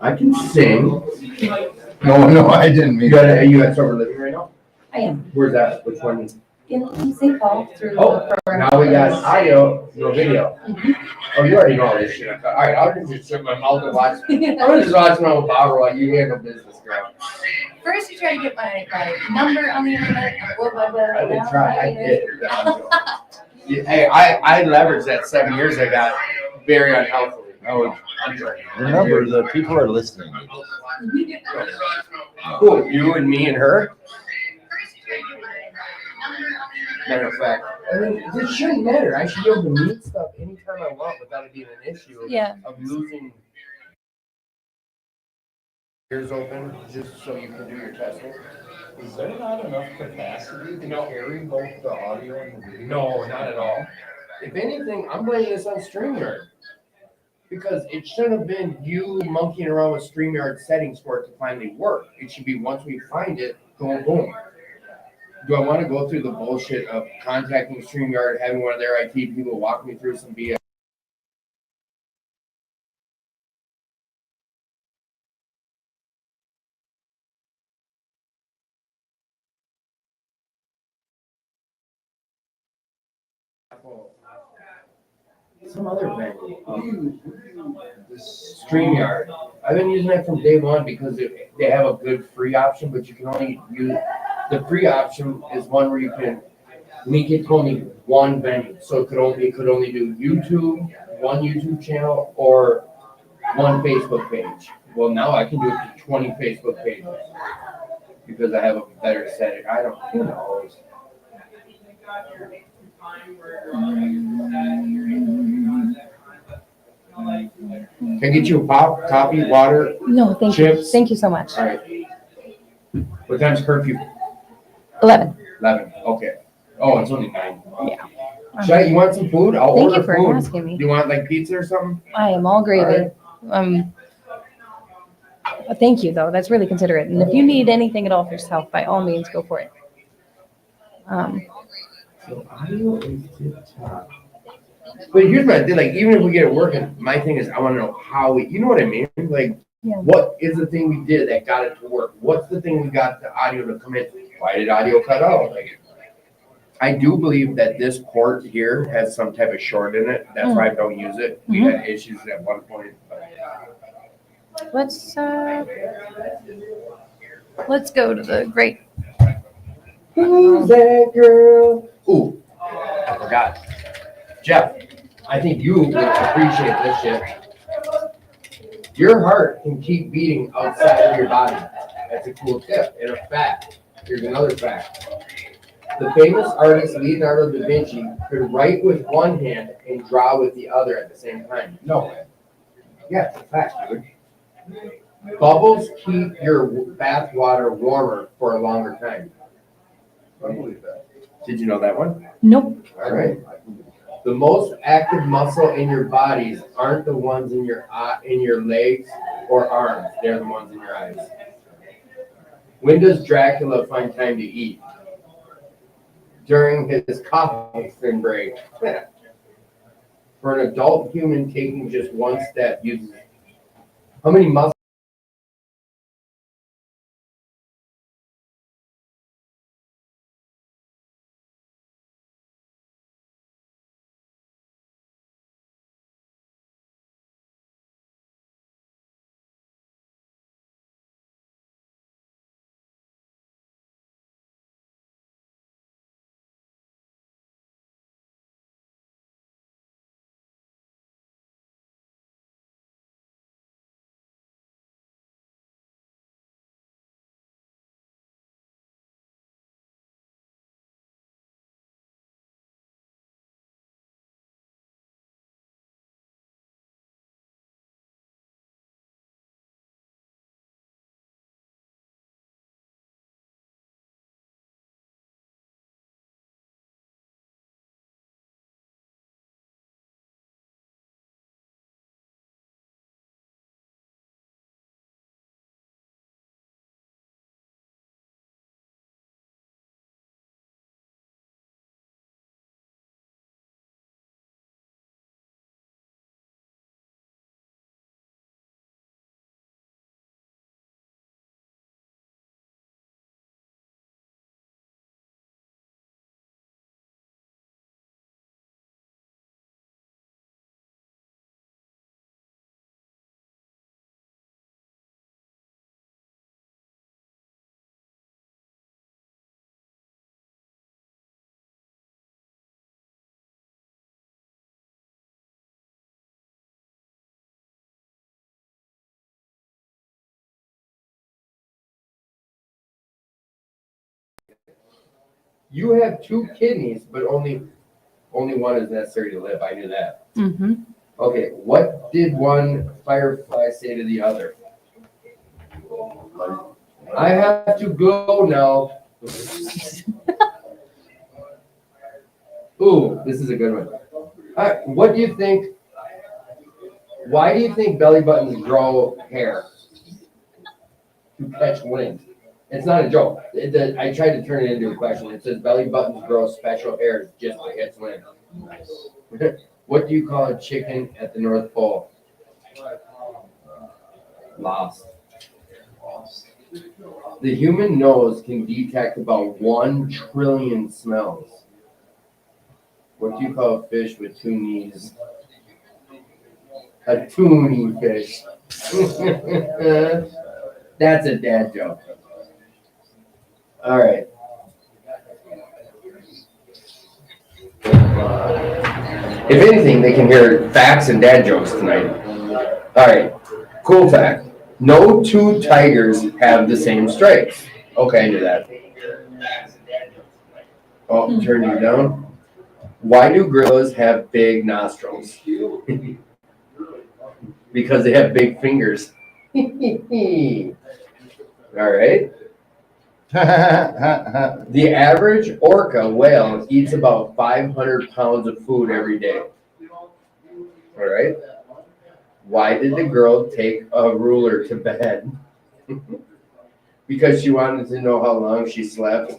I can sing. No, I didn't mean Are that. you at Sober Living right now? I am Where's that? Which one? in St. Paul through Oh, the program. now we got audio, no video. Oh, you already know all this shit. All right, I'll just shut my mouth and watch. I'm gonna just watch my own power while you handle business, girl. First, you try to get my number on the internet. Blah, blah, blah, I did blah, try. I blah. did. Yeah, hey, I leveraged that 7 years I got very unhealthily. No, remember, the people are listening to this. Who? You and me and her? Matter of fact, I mean, this shouldn't matter. I should be able to meet stuff anytime I want without it being an issue Yeah. of losing ears open just so you can do your testing. Is there not enough capacity to carry both the audio and the video? No, not at all. If anything, I'm blaming this on StreamYard. Because it shouldn't have been you monkeying around with StreamYard settings for it to finally work. It should be once we find it, boom, boom. Do I want to go through the bullshit of contacting StreamYard, having one of their IT people walk me through some BS? Some other venue. StreamYard. I've been using that from day one because they have a good free option, but you can only use the free option is one where you can link it to only one venue. So it could only do YouTube, one YouTube channel, or one Facebook page. Well, now I can do it to 20 Facebook pages because I have a better setting. I don't. Who knows? Can I get you a pop, coffee, water? No, thank Chips? you. Thank you so much. All right. What time's curfew? 11. 11. Okay. Oh, it's only 9. Yeah. Shay, you want some food? I'll Thank order you for food. asking me. Do you want like pizza or something? I am all gravy. All Thank you, though. That's really considerate. And if you need anything at all for yourself, by all means, go for it. So audio is TikTok. But here's my thing, like even if we get it working, my thing is I want to know how we, you know what I mean? Like, Yeah. what is the thing we did that got it to work? What's the thing we got the audio to come in? Why did audio cut out? Like, I do believe that this port here has some type of short in it. That's why I don't use it. We had issues at one point. Let's go to the great. Who's that girl? Ooh, I forgot. Jeff, I think you would appreciate this shit. Your heart can keep beating outside of your body. That's a cool tip and a fact. Here's another fact. The famous artist Leonardo da Vinci could write with one hand and draw with the other at the same time. No way. Yeah, it's a fact, dude. Bubbles keep your bath water warmer for a longer time. I believe that. Did you know that one? Nope. All right. The most active muscle in your bodies aren't the ones in your legs or arms. They're the ones in your eyes. When does Dracula find time to eat? During his coughing break. For an adult human, taking just one step uses how many muscles? You have two kidneys, but only one is necessary to live. I knew that. Mm-hmm. Okay, what did one firefly say to the other? I have to go now. Ooh, this is a good one. What do you think? Why do you think belly buttons grow hair? To catch wind. It's not a joke. I tried to turn it into a question. It says belly buttons grow special hairs just to catch wind. What do you call a chicken at the North Pole? Lost. The human nose can detect about 1 trillion smells. What do you call a fish with 2 knees? A toonie fish. That's a dad joke. All right. If anything, they can hear facts and dad jokes tonight. All right. Cool fact. No two tigers have the same stripes. Okay, I knew that. Oh, turn you down. Why do gorillas have big nostrils? Because they have big fingers. All right. The average orca whale eats about 500 pounds of food every day. All right. Why did the girl take a ruler to bed? Because she wanted to know how long she slept.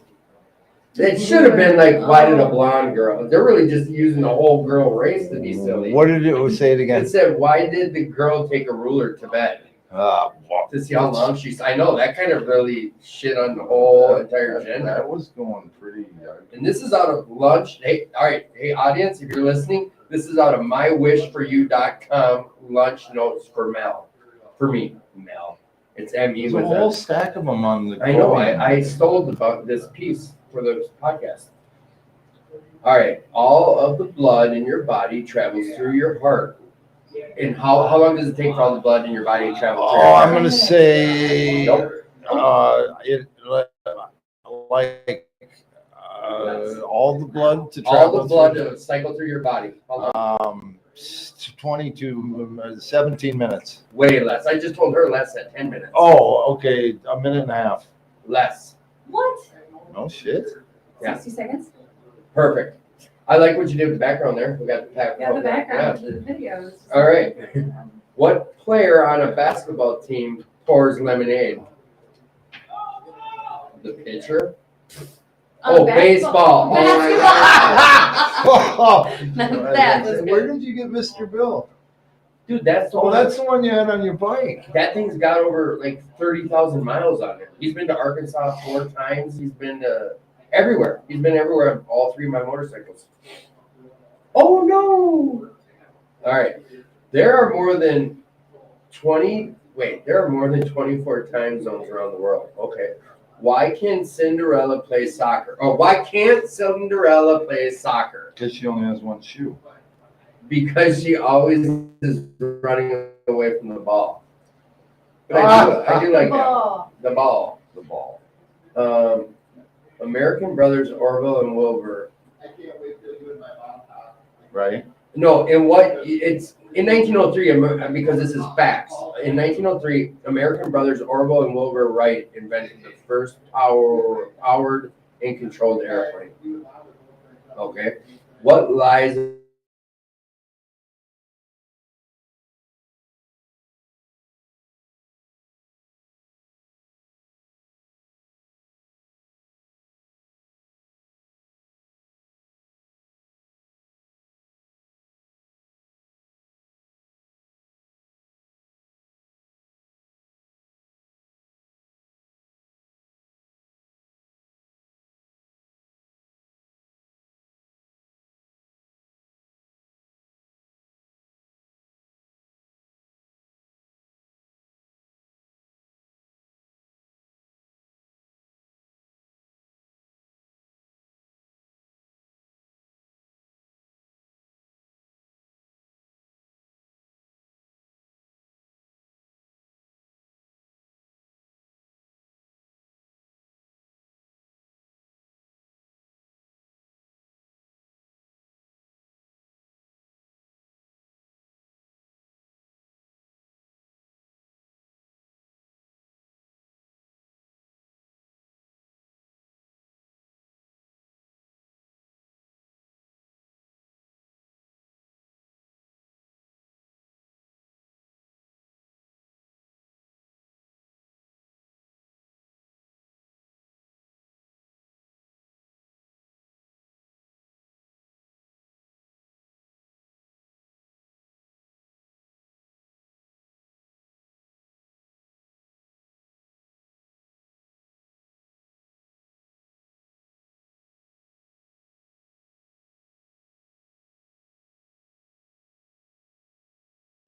It should have been like, why did a blonde girl? They're really just using the whole girl race to be silly. What did it say it It again? said, why did the girl take a ruler to bed? To see how long she's. I know that kind of really shit on the whole entire agenda. That was going pretty. And this is out of lunch. Hey, all right. Hey, audience, if you're listening, this is out of mywishforyou.com lunch notes for Mel. For me, Mel. It's M-E There's a with whole a. stack of them on the. I know. I stole this piece for the podcast. All right. All of the blood in your body travels through your heart. And how long does it take for all the blood in your body to travel through your Oh, heart? I'm gonna say, Nope. it like all the blood to All travel. the blood through, to cycle through your body. How long? 20 to 17 minutes. Way less. I just told her less than 10 minutes. Oh, okay, a minute and a half. Less. What? No shit. Yeah. 60 seconds? Perfect. I like what you did with the background there. We got the Yeah, the background, Yeah. the videos. All right. What player on a basketball team pours lemonade? The pitcher? Oh, baseball. That was good. Where did you get Mr. Bill? Dude, that's the Oh, one. that's the one you had on your bike. That thing's got over like 30,000 miles on it. He's been to Arkansas 4 times. He's been to everywhere. He's been everywhere on all 3 of my motorcycles. Oh no! All right. There are more than 24 time zones around the world. Okay. Why can Cinderella play soccer? Oh, why can't Cinderella play soccer? Because she only has one shoe. Because she always is running away from the ball. But I do like that. Oh, The ball. The ball. American brothers Orville and Wilbur. Right? No, it's in 1903 because this is facts. In 1903, American brothers Orville and Wilbur Wright invented the first powered and controlled airplane. Okay, what lies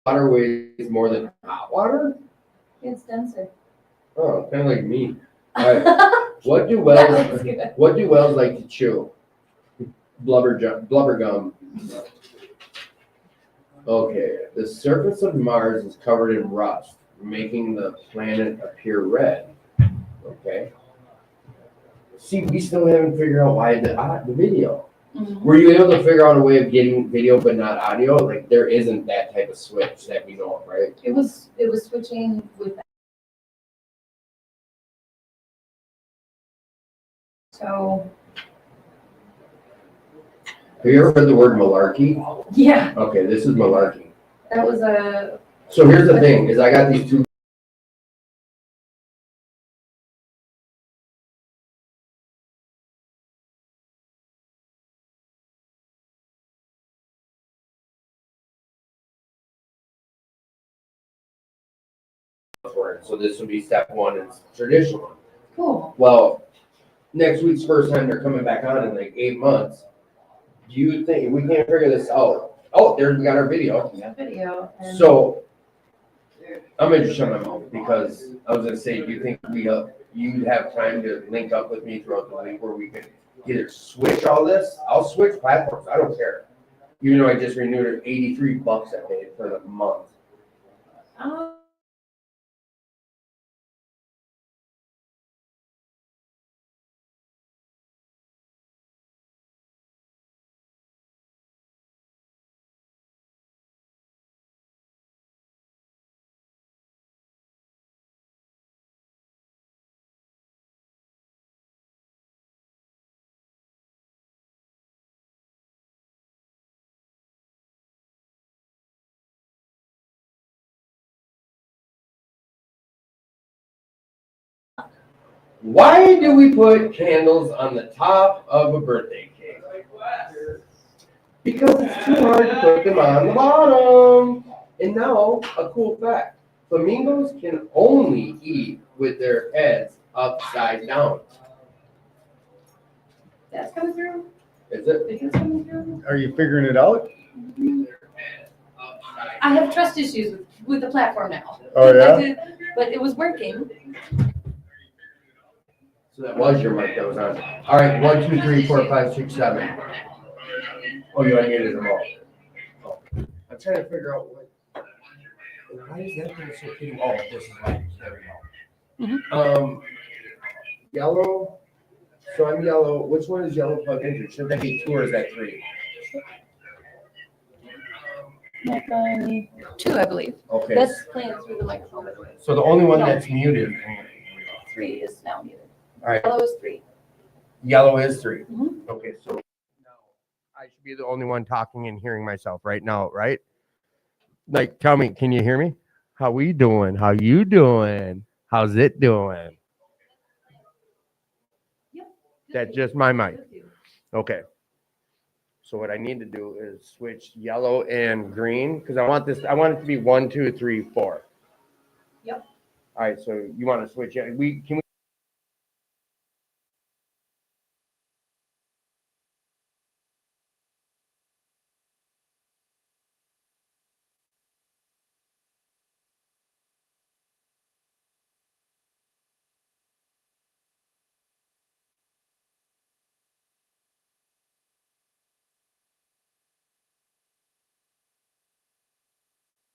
water weighs more than hot water? It's denser. Oh, kind of like me. Alright, what do That whales, looks good. what do whales like to chew? Blubber gum. Okay, the surface of Mars is covered in rust, making the planet appear red. Okay. See, we still haven't figured out why the video. Mhm. Were you able to figure out a way of getting video but not audio? Like there isn't that type of switch that we know of, right? It was switching with. So, Have you ever heard the word malarkey? yeah, Okay, this is malarkey. that was a, So here's the thing, is I got these two. So this would be step one, is traditional. cool. Well, next week's first time they're coming back on in like 8 months. Do you think we can't figure this out? Oh, there we got our video. We got video. And So I'm gonna just shut my mouth because I was gonna say, do you think you'd have time to link up with me throughout the week where we could either switch all this? I'll switch platforms. I don't care. Even though I just renewed it, $83 I paid for the month. Why do we put candles on the top of a birthday cake? Because it's too hard to put them on the bottom. And now, a cool fact. Flamingos can only eat with their heads upside down. That's coming through. Is it? Video's coming through. Are you figuring it out? I have trust issues with the platform now. Oh, yeah? I did, but it was working. So that was your mic that was on. All right, 1, 2, 3, 4, 5, 6, 7. Oh, you unmuted them all. Oh. I'm trying to figure out why is that thing so cute? Oh, this is why. There we go. Yellow. So I'm yellow. Which one is yellow plugged into? Should that be 2 or is that 3? Microphone 2, I believe. Okay. That's playing through the microphone, by the way. So the only one that's muted. 3 is now muted. All right. Yellow is 3. Yellow is 3. Mhm. Okay, so now I should be the only one talking and hearing myself right now, right? Like, tell me, can you hear me? How we doing? How you doing? How's it doing? That's just my mic. Okay. So what I need to do is switch yellow and green because I want it to be 1, 2, 3, 4. Yep. All right. So you want to switch it? Can we?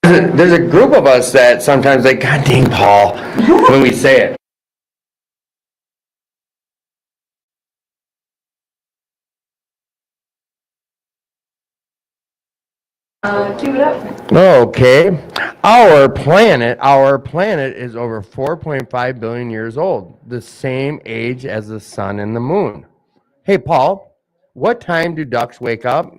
There's a group of us that sometimes like, God dang, Paul, when we say it. Cue it up. Okay. Our planet is over 4.5 billion years old, the same age as the sun and the moon. Hey, Paul, what time do ducks wake up?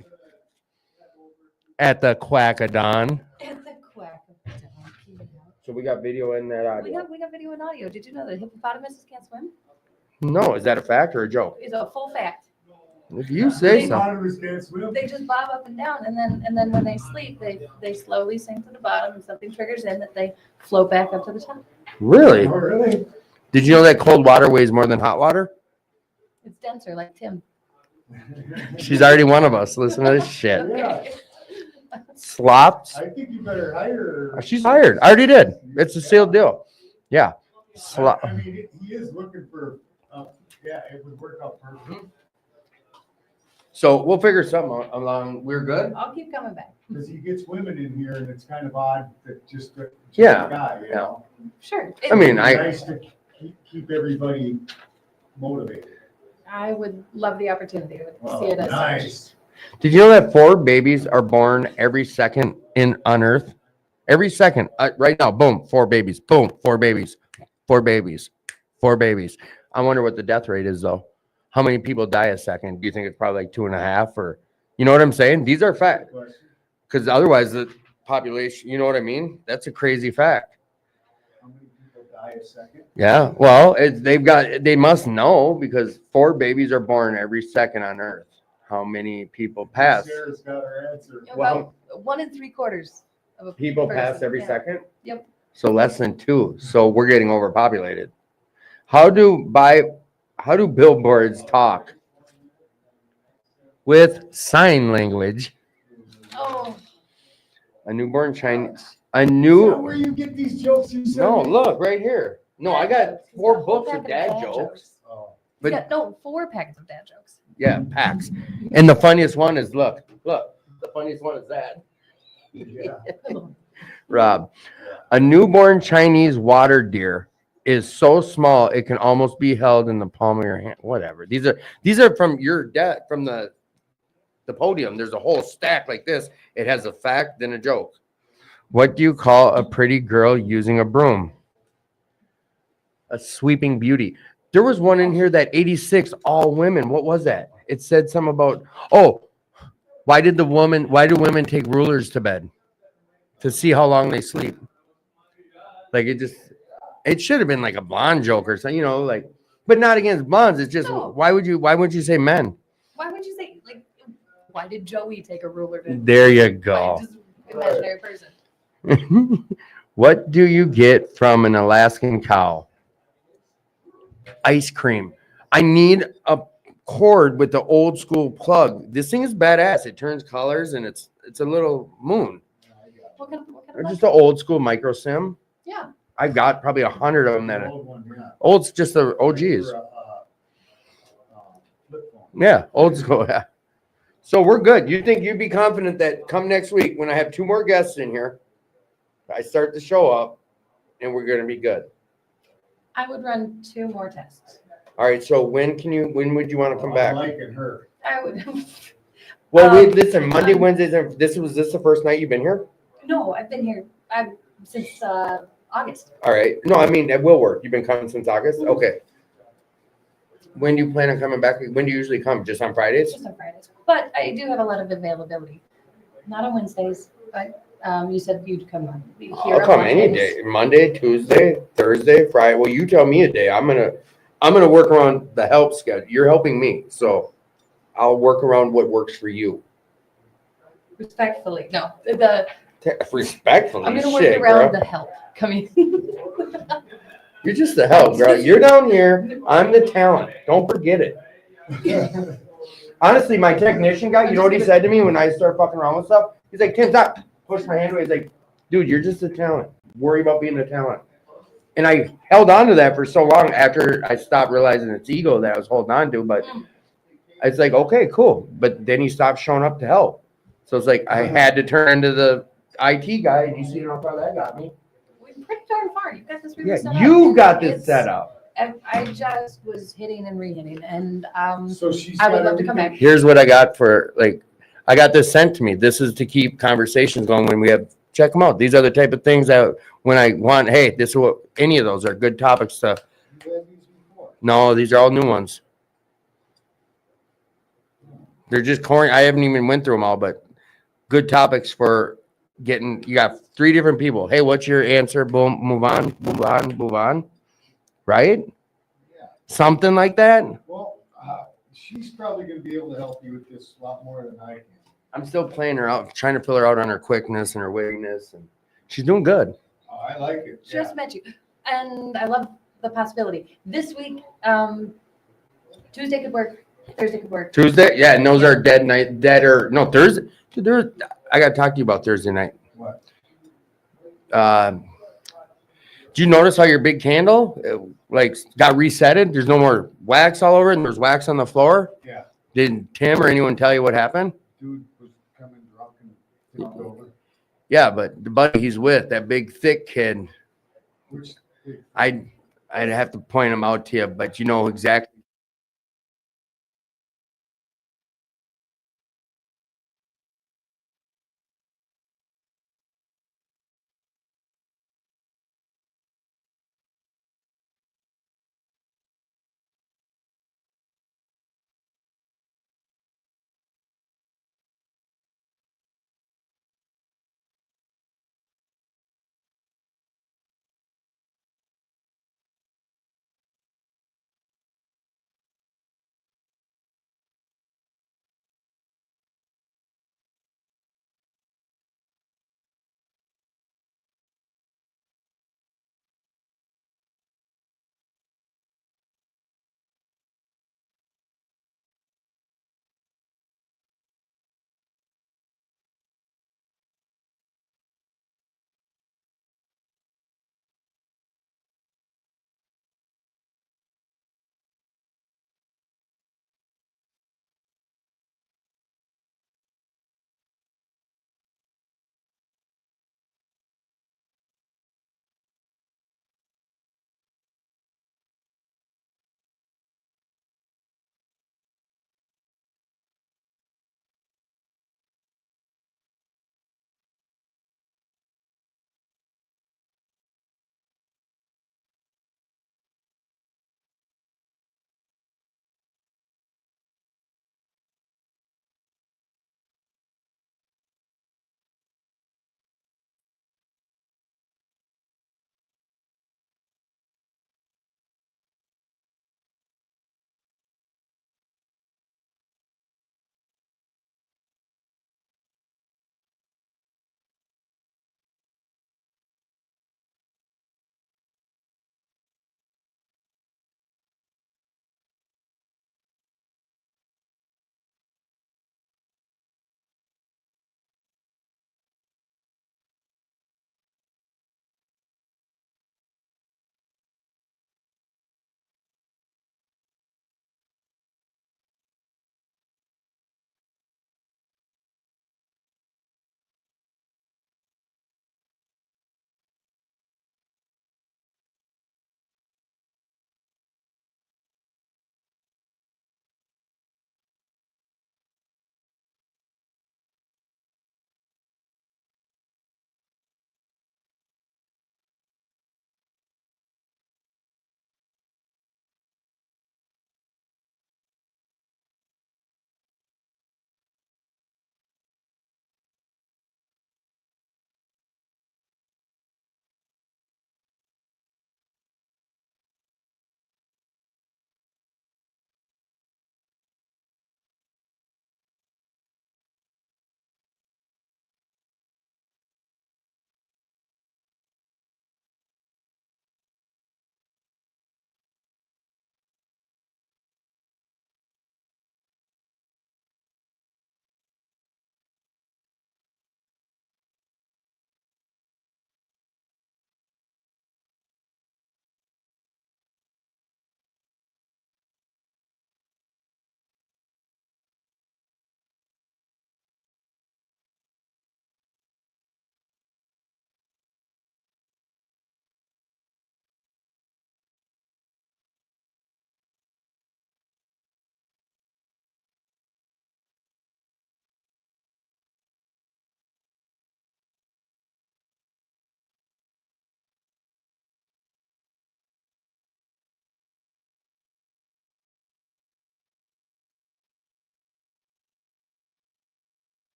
At the quack of dawn. At the quack of dawn. So we got video and that audio. We got video and audio. Did you know that hippopotamuses can't swim? No, is that a fact or a joke? It's a full fact. If you say so. Monitors can't swim. They just bob up and down, and then when they sleep, they slowly sink to the bottom, and something triggers in that they float back up to the top. Really? Oh, really? Did you know that cold water weighs more than hot water? It's denser, like Tim. She's already one of us. Listen to this shit. Yeah. Slops. I think you better hire her. She's hired. I already did. It's a sealed deal. Yeah. I mean, he is looking for, yeah, it would work out perfect. So we'll figure something out along. We're good? I'll keep coming back. Because he gets women in here and it's kind of odd that just a Yeah, guy, you know? Sure. I mean, It'd be nice to keep everybody motivated. I would love the opportunity to see it as such. Nice. Did you know that 4 babies are born every second on Earth? Every second. Right now, boom, 4 babies. Boom, 4 babies. 4 babies. 4 babies. I wonder what the death rate is, though. How many people die a second? Do you think it's probably like 2.5 or, you know what I'm saying? These are facts. Because otherwise the population, you know what I mean? That's a crazy fact. How many people die a second? Yeah. Well, they must know because 4 babies are born every second on Earth. How many people pass? Sarah's got her answer. About 1 3/4 of a People person. pass every Yeah. second? Yep. So less than 2. So we're getting overpopulated. How do billboards talk? With sign language. Oh, A newborn Chinese. Is that where you get these jokes you send No, me? look right here. No, I got He's 4 got a whole books of packet dad jokes. Oh. But- yeah, no, 4 packets of dad jokes. Yeah, packs. And the funniest one is look. The funniest one is that. Yeah. Rob, a newborn Chinese water deer is so small it can almost be held in the palm of your hand. Whatever. These are from your dad from the podium. There's a whole stack like this. It has a fact, then a joke. What do you call a pretty girl using a broom? A sweeping beauty. There was one in here that 86 all women. What was that? It said something about, why do women take rulers to bed? To see how long they sleep. Like it should have been like a blonde joke or something, like, but not against blondes. It's just, No. why would you say men? Why would you say, like, why did Joey take a ruler to? There you Why, go. just imaginary person. What do you get from an Alaskan cow? Ice cream. I need a cord with the old school plug. This thing is badass. It turns colors and it's a little moon. What kind Or of just an old school micro sim. Yeah. I've got probably 100 of them that The are old one, yeah. old's just the OGs. For a, flip phone. Yeah, old school. Yeah. So we're good. You think you'd be confident that come next week when I have 2 more guests in here, I start the show up and we're going to be good. I would run 2 more tests. All right. So when would you want to come I'm back? liking her. I would. Well, listen, Monday, Wednesdays, and this the first night you've been here? No, I've been here. Since August. All right. No, I mean, it will work. You've been coming since August? Okay. When do you plan on coming back? When do you usually come? Just on Fridays? Just on Fridays. But I do have a lot of availability. Not on Wednesdays, but you said you'd come on. Here I'll on come any Mondays. day. Monday, Tuesday, Thursday, Friday. Well, you tell me a day. I'm gonna work around the help schedule. You're helping me, so I'll work around what works for you. Respectfully. No. Respectfully, I'm going to work shit, around girl. the help coming. You're just the help, girl. You're down here. I'm the talent. Don't forget it. Honestly, my technician guy, you know what he said to me when I started fucking around with stuff? He's like, Tim, stop. Push my hand away. He's like, dude, you're just a talent. Worry about being a talent. And I held on to that for so long after I stopped realizing it's ego that I was holding on to. But it's like, okay, cool. But then he stopped showing up to help. So it's like I had to turn into the IT guy, and you see how far that got me. We're pretty darn far. You got this really Yeah, set up. you And got this it's- set up. I just was hitting and re-hitting, and So she's. I would got love to come everything- back. Here's what I got I got this sent to me. This is to keep conversations going when we have, check them out. These are the type of things that when I want, hey, this is what, any of those are good topics to, You had these before. no, these are all new ones. They're just corny. I haven't even went through them all, but good topics for getting, you got 3 different people. Hey, what's your answer? Boom, move on, move on, move on. Right? Yeah. Something like that. Well, she's probably gonna be able to help you with this a lot more than I can. I'm still playing her out, trying to fill her out on her quickness and her wittiness, and she's doing good. Oh, I like it. just met you, and I love the possibility. This week, Tuesday could work, Thursday could work. Tuesday? Yeah, and those are no, Thursday. Dude, I gotta talk to you about Thursday night. What? Do you notice how your big candle like got resetted? There's no more wax all over it, and there's wax on the floor. Yeah, Did Tim or anyone tell you what happened? dude was coming drunk and tipped over. Yeah, but the buddy he's with, that big thick kid, Which, I'd have to point him out to you, but you know exactly.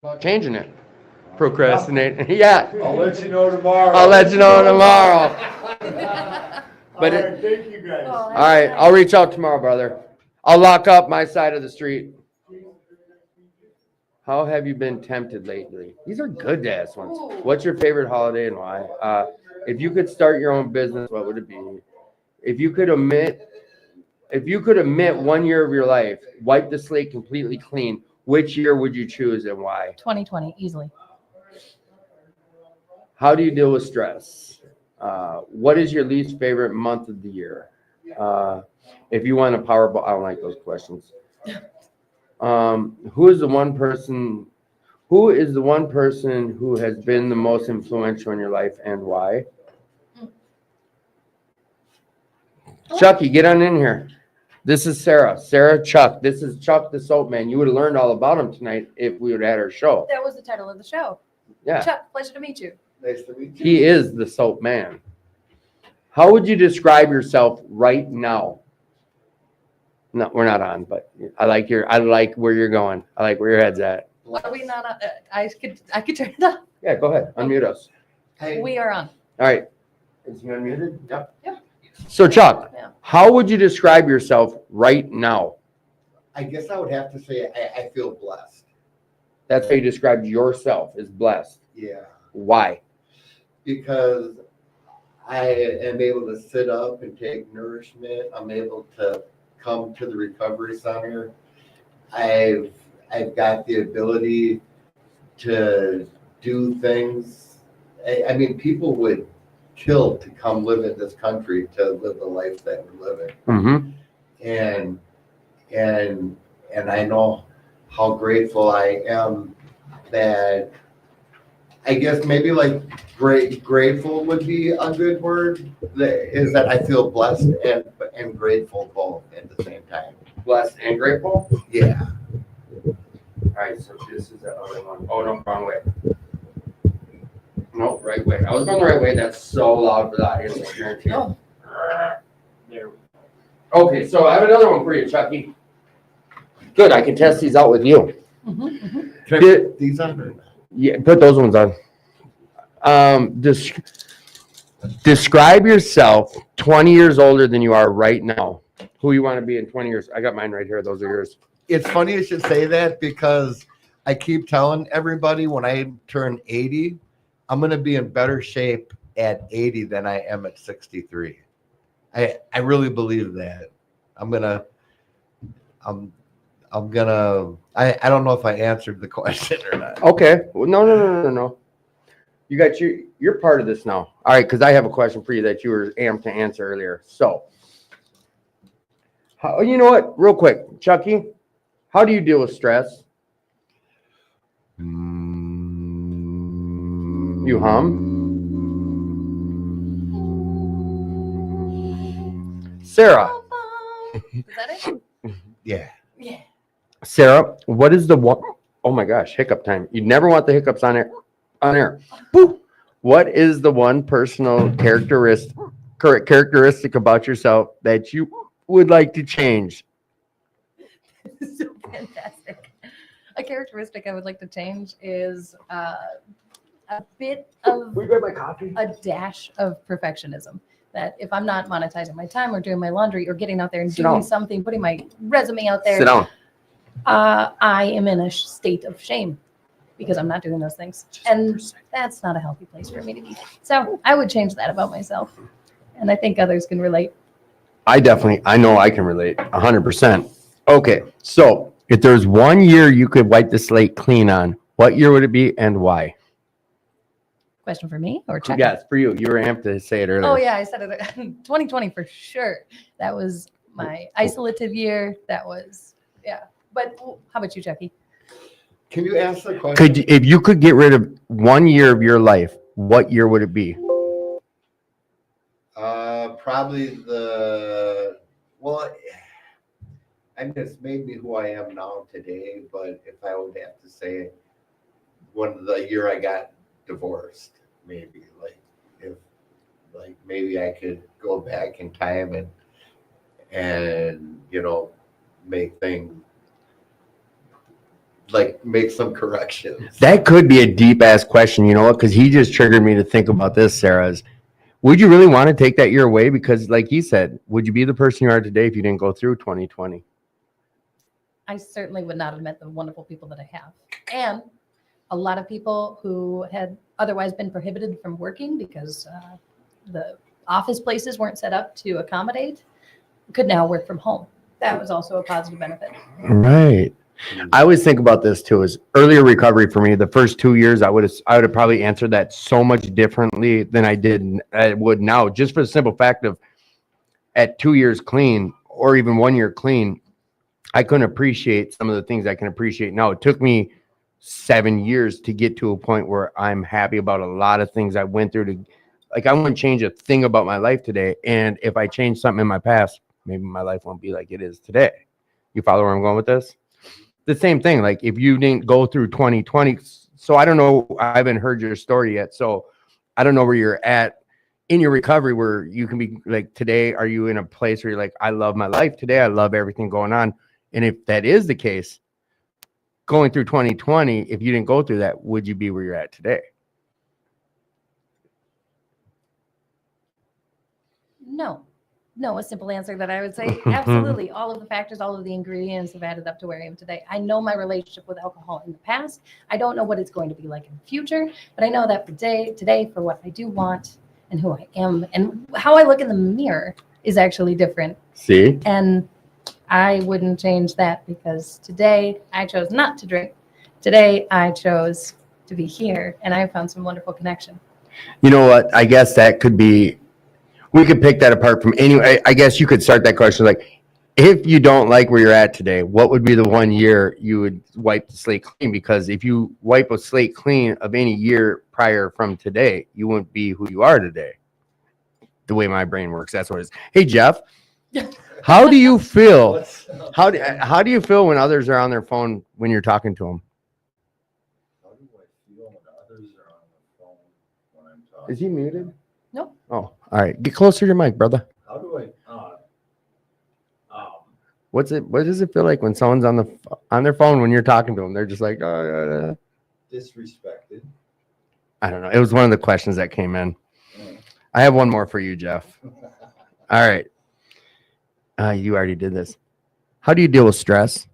About changing it. Procrastinate. Yeah. I'll let you know tomorrow. I'll let you know tomorrow. But All it- right, thank you guys. Oh, All right, I'll reach out tomorrow, brother. I'll lock up my side of the street. How have you been tempted lately? These are good ass ones. What's your favorite holiday and why? If you could start your own business, what would it be? If you could omit 1 year of your life, wipe the slate completely clean, which year would you choose and why? 2020, easily. How do you deal with stress? What is your least favorite month of the year? If you want a Powerball, I don't like those questions. Who is the one person who has been the most influential in your life and why? Chucky, get on in here. This is Sarah. Sarah, Chuck. This is Chuck the Soap Man. You would have learned all about him tonight if we would have had our show. That was the title of the show. Yeah. Chuck, pleasure to meet you. Nice to meet you. He is the Soap Man. How would you describe yourself right now? No, we're not on, but I like where you're going. I like where your head's at. Are we not on? I could turn it off. Yeah, go ahead. Unmute us. We are on. All right. Is he unmuted? Yep. Yeah. So Chuck, Yeah. how would you describe yourself right now? I guess I would have to say I feel blessed. That's how you described yourself, as blessed. Yeah. Why? Because I am able to sit up and take nourishment. I'm able to come to the recovery center. I've got the ability to do things. I mean, people would kill to come live in this country to live the life that we're living. Mm-hmm. And I know how grateful I am that I guess maybe like grateful would be a good word. Is that I feel blessed and grateful both at the same time. Blessed and grateful? Yeah. All right, so this is the other one. Oh, no, wrong way. No, right way. I was going the right way. That's so loud for the audience. I guarantee you. Oh. There. Okay, so I have another one for you, Chucky. Good, I can test these out with you. Mhm, mhm. Can I Did- put these on or not? Yeah, put those ones on. Describe yourself 20 years older than you are right now. Who you want to be in 20 years. I got mine right here. Those are yours. It's funny you should say that because I keep telling everybody when I turn 80, I'm going to be in better shape at 80 than I am at 63. I really believe that. I don't know if I answered the question or not. Okay. Well, no. You got you're part of this now. All right, because I have a question for you that you were amped to answer earlier. So, you know what? Real quick, Chucky, how do you deal with stress? You hum? Sarah. Is that it? Yeah. Yeah. Sarah, what is the one? Oh my gosh, hiccup time. You never want the hiccups on air. Boop. What is the one personal characteristic about yourself that you would like to change? This is so fantastic. A characteristic I would like to change is a bit of Will you grab my coffee? a dash of perfectionism. That if I'm not monetizing my time or doing my laundry or getting out there and Sit doing down. something, putting my resume out there, Sit down. I am in a state of shame because I'm not doing those things. And that's not a healthy place for me to be. So I would change that about myself. And I think others can relate. I know I can relate 100%. Okay, so if there's 1 year you could wipe the slate clean on, what year would it be and why? Question for me or Chuck? Yes, for you. You were amped to say it earlier. Oh yeah, I said it. 2020 for sure. That was my isolative year. That was, yeah. But how about you, Chucky? Can you ask the question? If you could get rid of 1 year of your life, what year would it be? Probably I mean, it's made me who I am now today, but if I would have to say when the year I got divorced, maybe maybe I could go back in time and make things like make some corrections. That could be a deep ass question, you know what? Because he just triggered me to think about this, Sarah's. Would you really want to take that year away? Because, like he said, would you be the person you are today if you didn't go through 2020? I certainly would not have met the wonderful people that I have. And a lot of people who had otherwise been prohibited from working because the office places weren't set up to accommodate could now work from home. That was also a positive benefit. Right. I always think about this too, is earlier recovery for me. The first 2 years, I would have probably answered that so much differently than I would now, just for the simple fact of at 2 years clean or even 1 year clean, I couldn't appreciate some of the things I can appreciate now. It took me 7 years to get to a point where I'm happy about a lot of things I went through to, like, I wouldn't change a thing about my life today. And if I change something in my past, maybe my life won't be like it is today. You follow where I'm going with this? The same thing. Like if you didn't go through 2020, so I don't know, I haven't heard your story yet. So I don't know where you're at in your recovery, where you can be like, today, are you in a place where you're like, I love my life today. I love everything going on. And if that is the case, going through 2020, if you didn't go through that, would you be where you're at today? No, a simple answer that I would say, absolutely. All of the factors, all of the ingredients have added up to where I am today. I know my relationship with alcohol in the past. I don't know what it's going to be like in the future, but I know that for today, for what I do want and who I am and how I look in the mirror is actually different. See? And I wouldn't change that because today I chose not to drink. Today I chose to be here and I found some wonderful connection. You know what? I guess that could be, we could pick that apart from any, I guess you could start that question like, if you don't like where you're at today, what would be the 1 year you would wipe the slate clean? Because if you wipe a slate clean of any year prior from today, you wouldn't be who you are today. The way my brain works, that's what it is. Hey, Jeff, how do you feel? How do you feel when others are on their phone when you're talking to them? How do I feel when others are on the phone when I'm talking? Is he muted? Nope. Oh, all right. Get closer to your mic, brother. How do I, What does it feel like when someone's on their phone when you're talking to them? They're just like, disrespected? I don't know. It was one of the questions that came in. I have one more for you, Jeff. All right. You already did this. How do you deal with stress?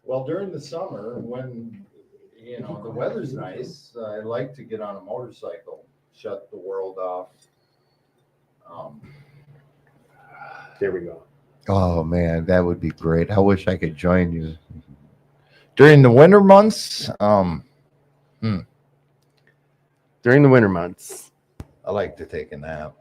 Well, during the summer, when, the weather's nice, I like to get on a motorcycle, shut the world off. There we go. Oh man, that would be great. I wish I could join you. During the winter months, During the winter months. I like to take a nap.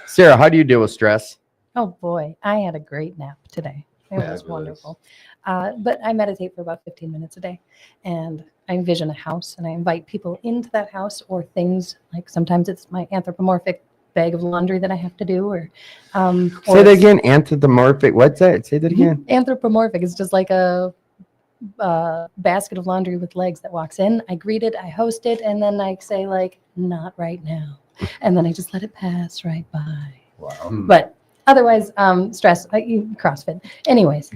Sarah, how do you deal with stress? Oh boy, I had a great nap today. It was Fabulous. wonderful. But I meditate for about 15 minutes a day and I envision a house and I invite people into that house or things like sometimes it's my anthropomorphic bag of laundry that I have to do or Say that again. Anthropomorphic. What's that? Say that again. Anthropomorphic is just like a basket of laundry with legs that walks in. I greet it, I host it, and then I say like, not right now. And then I just let it pass right by. Wow. But otherwise, stress, CrossFit. Anyways,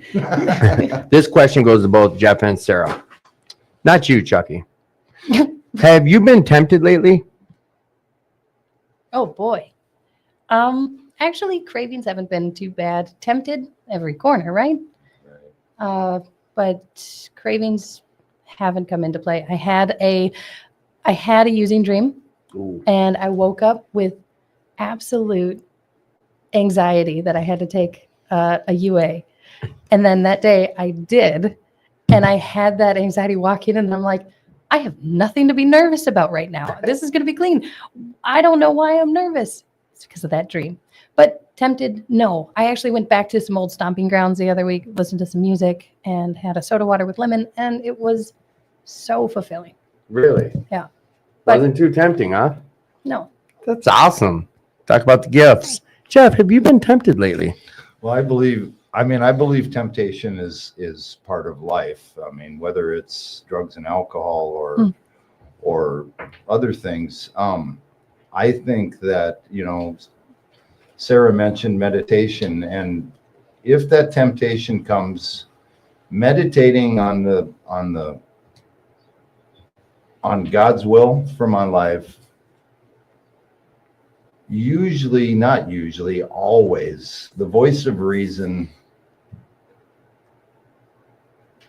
This question goes to both Jeff and Sarah. Not you, Chucky. Have you been tempted lately? oh boy. Actually, cravings haven't been too bad. Tempted every corner, right? But cravings haven't come into play. I had a using dream. Ooh. And I woke up with absolute anxiety that I had to take a UA. And then that day I did. And I had that anxiety walk in and I'm like, I have nothing to be nervous about right now. This is going to be clean. I don't know why I'm nervous. It's because of that dream. But tempted, no. I actually went back to some old stomping grounds the other week, listened to some music and had a soda water with lemon. And it was so fulfilling. Really? Yeah. But Wasn't too tempting, huh? no. That's awesome. Talk about the gifts. Jeff, have you been tempted lately? Well, I believe temptation is part of life. I mean, whether it's drugs and alcohol or other things. I think that, Sarah mentioned meditation, and if that temptation comes, meditating on God's will for my life, usually, not usually, always, the voice of reason.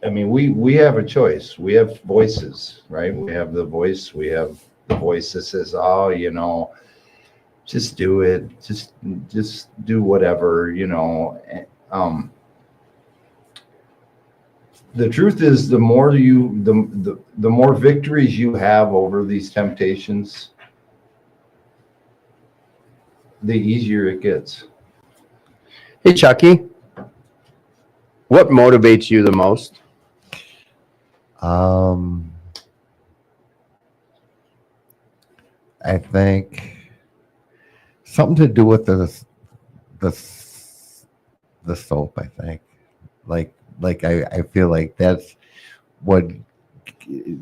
I mean, we have a choice. We have voices, right? We have the voice that says, oh, you know, just do it. Just do whatever, you know. The truth is, the more the more victories you have over these temptations, the easier it gets. Hey, Chucky, what motivates you the most? I think something to do with the soap. I think, like I feel like that's what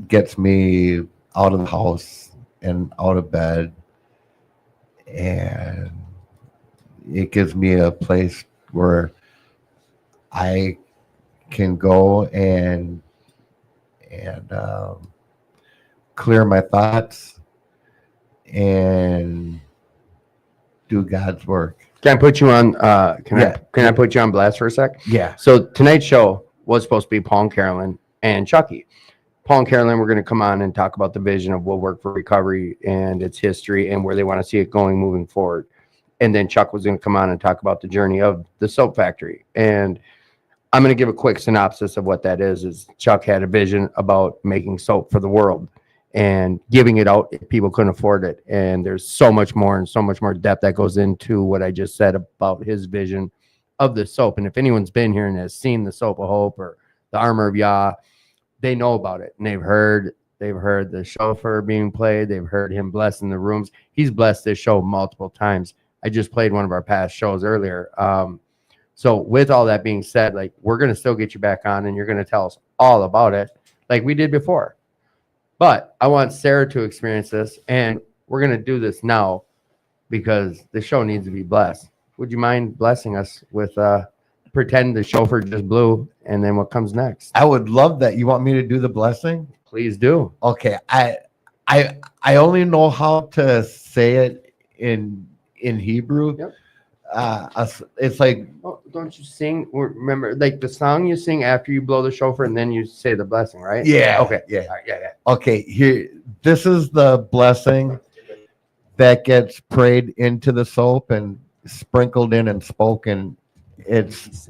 gets me out of the house and out of bed, and it gives me a place where I can go and clear my thoughts and do God's work. Can I put you on? Can Yeah. I put you on blast for a sec? Yeah. So tonight's show was supposed to be Paul and Carolyn and Chucky. Paul and Carolyn were going to come on and talk about the vision of Will Work for Recovery and its history and where they want to see it going moving forward. And then Chuck was going to come on and talk about the journey of the soap factory. And I'm going to give a quick synopsis of what that is. Is Chuck had a vision about making soap for the world and giving it out if people couldn't afford it. And there's so much more and so much more depth that goes into what I just said about his vision of the soap. And if anyone's been here and has seen the Soap of Hope or the Armor of Yah, they know about it. And they've heard the chauffeur being played. They've heard him blessing the rooms. He's blessed this show multiple times. I just played one of our past shows earlier. So with all that being said, like, we're going to still get you back on and you're going to tell us all about it like we did before. But I want Sarah to experience this, and we're going to do this now because the show needs to be blessed. Would you mind blessing us with pretend the chauffeur just blew and then what comes next? I would love that. You want me to do the blessing? Please do. Okay. I only know how to say it in Hebrew. Yep. It's like, Oh, don't you sing? Remember, like the song you sing after you blow the chauffeur and then you say the blessing, right? yeah. Okay. Yeah. All right, yeah. Okay. Here, this is the blessing that gets prayed into the soap and sprinkled in and spoken. It's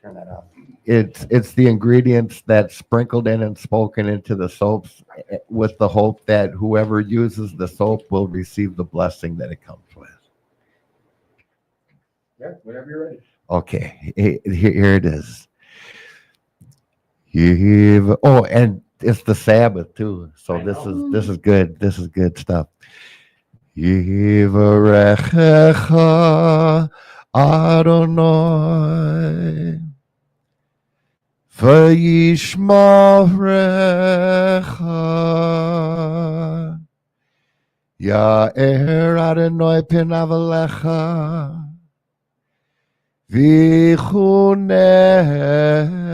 Turn that off. it's the ingredients that's sprinkled in and spoken into the soaps with the hope that whoever uses the soap will receive the blessing that it comes with. Yeah, whenever you're ready. Okay, here it is. Oh, and it's the Sabbath too. So this is good. This is good stuff. Yivarechecha Adonai v'yishmarecha Ya'er Adonai pinav alecha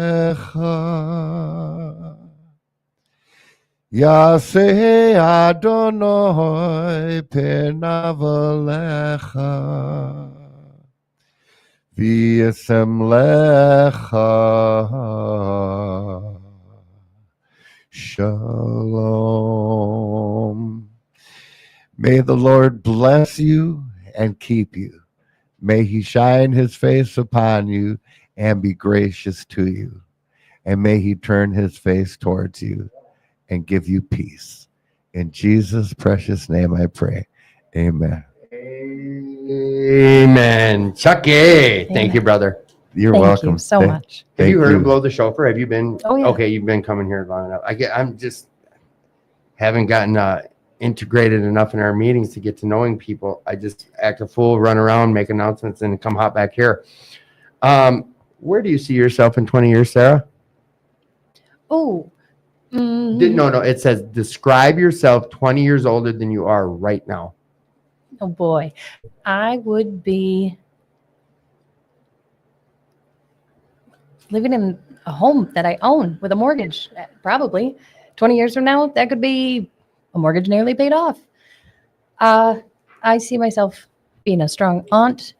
v'chunecha Yaseh Adonai pinav alecha v'yasem lecha shalom. May the Lord bless you and keep you. May he shine his face upon you and be gracious to you. And may he turn his face towards you and give you peace. In Jesus' precious name I pray. Amen. Amen. Chucky. Thank you, brother. You're Thank welcome. you so much. Have you Thank heard of Blow the Chauffeur? Have you been? Oh, yeah. Okay, you've been coming here long enough. I'm just haven't gotten integrated enough in our meetings to get to knowing people. I just act a fool, run around, make announcements, and come hop back here. Where do you see yourself in 20 years, Sarah? Oh, No. It says describe yourself 20 years older than you are right now. oh boy, I would be living in a home that I own with a mortgage. Probably 20 years from now, that could be a mortgage nearly paid off. I see myself being a strong aunt,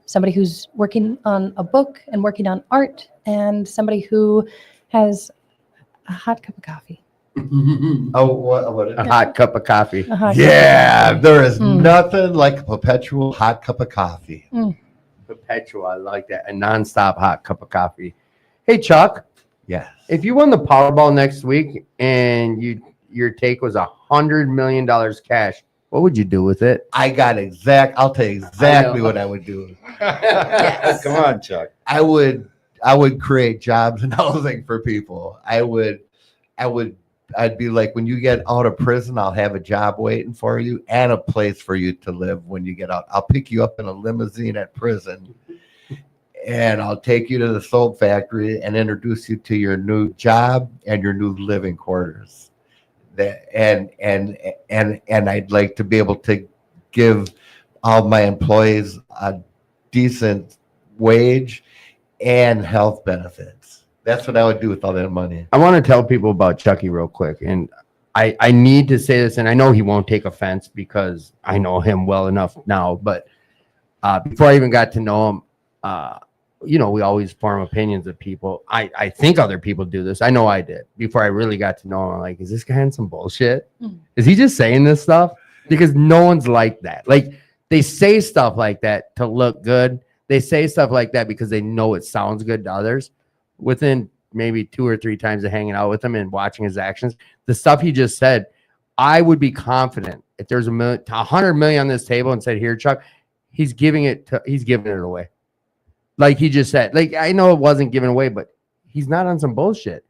somebody who's working on a book and working on art, and somebody who has a hot cup of coffee. Oh, what? A hot cup of coffee. A hot Yeah, cup of there is Mm. nothing like a perpetual hot cup of coffee. Perpetual. I like that. A nonstop hot cup of coffee. Hey, Chuck, Yes. if you won the Powerball next week and your take was $100 million cash, what would you do with it? I'll tell you exactly what I would do. Come on, Chuck. I would create jobs and housing for people. I'd be like, when you get out of prison, I'll have a job waiting for you and a place for you to live when you get out. I'll pick you up in a limousine at prison and I'll take you to the soap factory and introduce you to your new job and your new living quarters. And I'd like to be able to give all my employees a decent wage and health benefits. That's what I would do with all that money. I want to tell people about Chucky real quick. And I need to say this, and I know he won't take offense because I know him well enough now. But before I even got to know him, we always form opinions of people. I think other people do this. I know I did. Before I really got to know him, I'm like, is this guy in some bullshit? Is he just saying this stuff? Because no one's like that. Like, they say stuff like that to look good. They say stuff like that because they know it sounds good to others. Within maybe 2 or 3 times of hanging out with him and watching his actions, the stuff he just said, I would be confident if there's $100 million on this table and said, here, Chuck, he's giving it away. Like he just said, like, I know it wasn't given away, but he's not on some bullshit.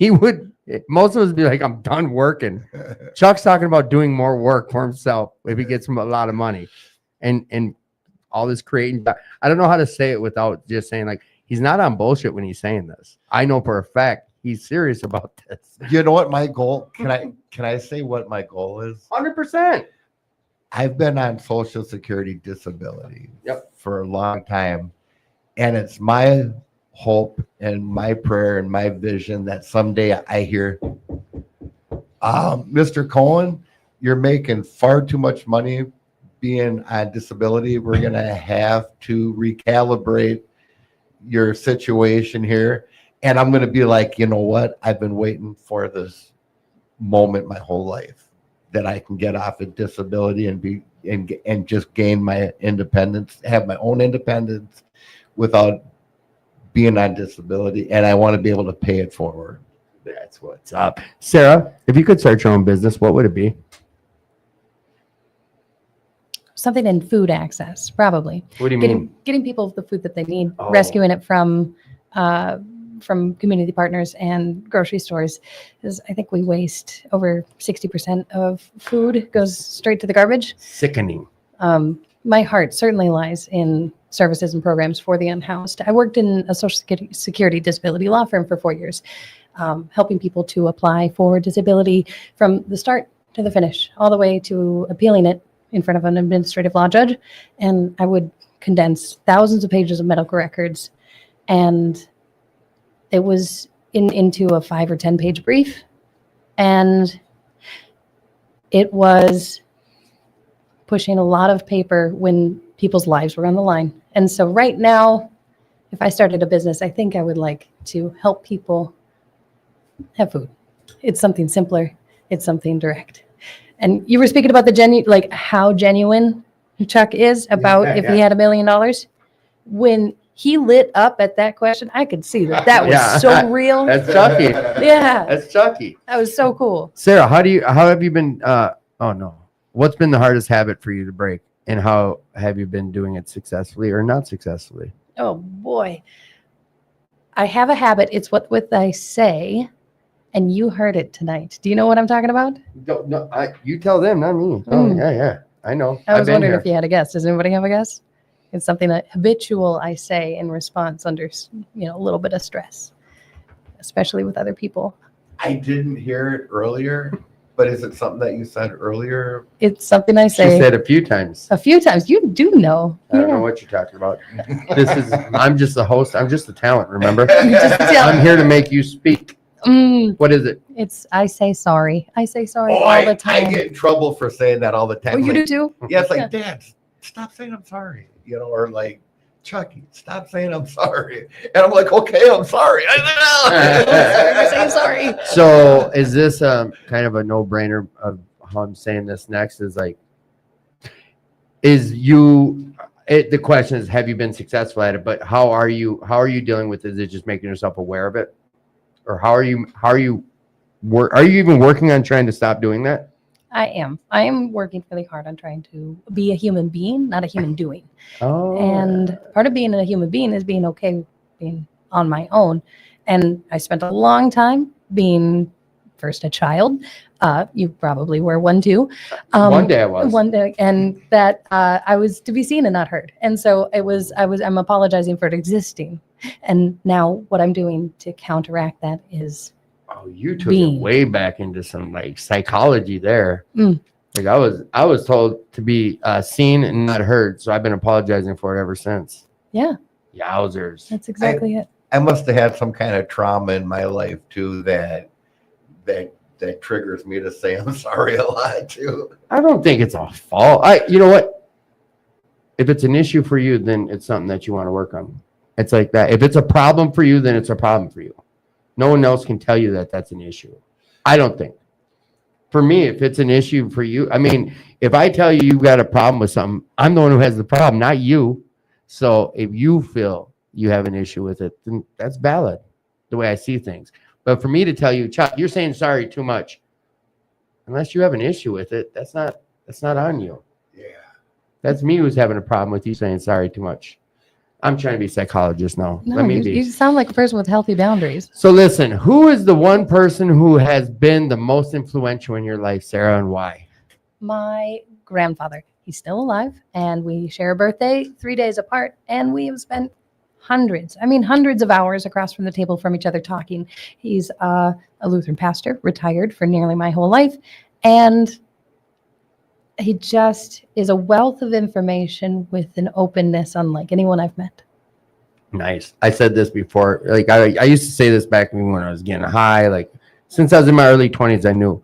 Most of us would be like, I'm done working. Chuck's talking about doing more work for himself if he gets him a lot of money and all this creating. I don't know how to say it without just saying, like, he's not on bullshit when he's saying this. I know for a fact he's serious about this. You know what my goal? Can I say what my goal is? 100%. I've been on Social Security disability for a long time. And it's my hope and my prayer and my vision that someday I hear, Mr. Cohen, you're making far too much money being on disability. We're going to have to recalibrate your situation here. And I'm going to be like, you know what? I've been waiting for this moment my whole life, that I can get off of disability and just gain my independence, have my own independence without being on disability. And I want to be able to pay it forward. That's what's up. Sarah, if you could start your own business, what would it be? Something in food access, probably. What do you mean? Getting people the food that they need, Oh. rescuing it from community partners and grocery stores. Because I think we waste over 60% of food goes straight to the garbage. Sickening. My heart certainly lies in services and programs for the unhoused. I worked in a Social Security disability law firm for 4 years, helping people to apply for disability from the start to the finish, all the way to appealing it in front of an administrative law judge. And I would condense thousands of pages of medical records, and it was into a 5 or 10 page brief. And it was pushing a lot of paper when people's lives were on the line. And so right now, if I started a business, I think I would like to help people have food. It's something simpler. It's something direct. And you were speaking about how genuine Chuck is about if he had $1 million. When he lit up at that question, I could see that was Yeah. so real. That's Chucky. Yeah, That's Chucky. that was so cool. Sarah, how have you been? What's been the hardest habit for you to break, and how have you been doing it successfully or not successfully? Oh boy. I have a habit. It's what I say, and you heard it tonight. Do you know what I'm talking about? No, you tell them, not me. Oh, Mm. yeah, I know. I was been wondering here. if you had a guess. Does anybody have a guess? It's something that habitual I say in response under, a little bit of stress, especially with other people. I didn't hear it earlier, But is it something that you said earlier? It's something I She say said a few times. a few times. You do know. I don't Yeah. know what you're talking about. I'm just the host. I'm just the talent, remember? You just tell- I'm here to make you speak. What is it? It's I say sorry. I say sorry Oh, all the I time. get in trouble for saying that all the time. Oh, you Like, do too? yeah, it's like, Yeah. Dad, stop saying I'm sorry. You know, or like, Chucky, stop saying I'm sorry. And I'm like, okay, I'm sorry. You're saying sorry. So is this kind of a no-brainer of how I'm saying this next is like, the question is, have you been successful at it? But how are you dealing with it? Is it just making yourself aware of it? Or are you even working on trying to stop doing that? I am working really hard on trying to be a human being, not a human doing. Oh, And part of being a human being is being okay with being on my own. And I spent a long time being first a child. You probably were one too. one day I was. One day, and that I was to be seen and not heard. And so I'm apologizing for it existing. And now what I'm doing to counteract that is Oh, you took being. it way back into some like psychology there. Mm. Like I was told to be seen and not heard, so I've been apologizing for it ever since. Yeah, Yowzers. that's exactly it. I must have had some kind of trauma in my life too that triggers me to say I'm sorry a lot too. I don't think it's a fault. You know what? If it's an issue for you, then it's something that you want to work on. It's like that. If it's a problem for you, then it's a problem for you. No one else can tell you that that's an issue. I don't think. For me, if it's an issue for you, I mean, if I tell you you've got a problem with something, I'm the one who has the problem, not you. So if you feel you have an issue with it, then that's valid, the way I see things. But for me to tell you, Chuck, you're saying sorry too much, unless you have an issue with it, that's not on you. Yeah. That's me who's having a problem with you saying sorry too much. I'm trying to be a psychologist now. No, Let me you, be. you sound like a person with healthy boundaries. So listen, who is the one person who has been the most influential in your life, Sarah, and why? My grandfather, he's still alive, and we share a birthday 3 days apart, and we have spent hundreds of hours across from the table from each other talking. He's a Lutheran pastor, retired for nearly my whole life, and he just is a wealth of information with an openness unlike anyone I've met. Nice. I said this before. Like I used to say this back when I was getting high. Like since I was in my early 20s, I knew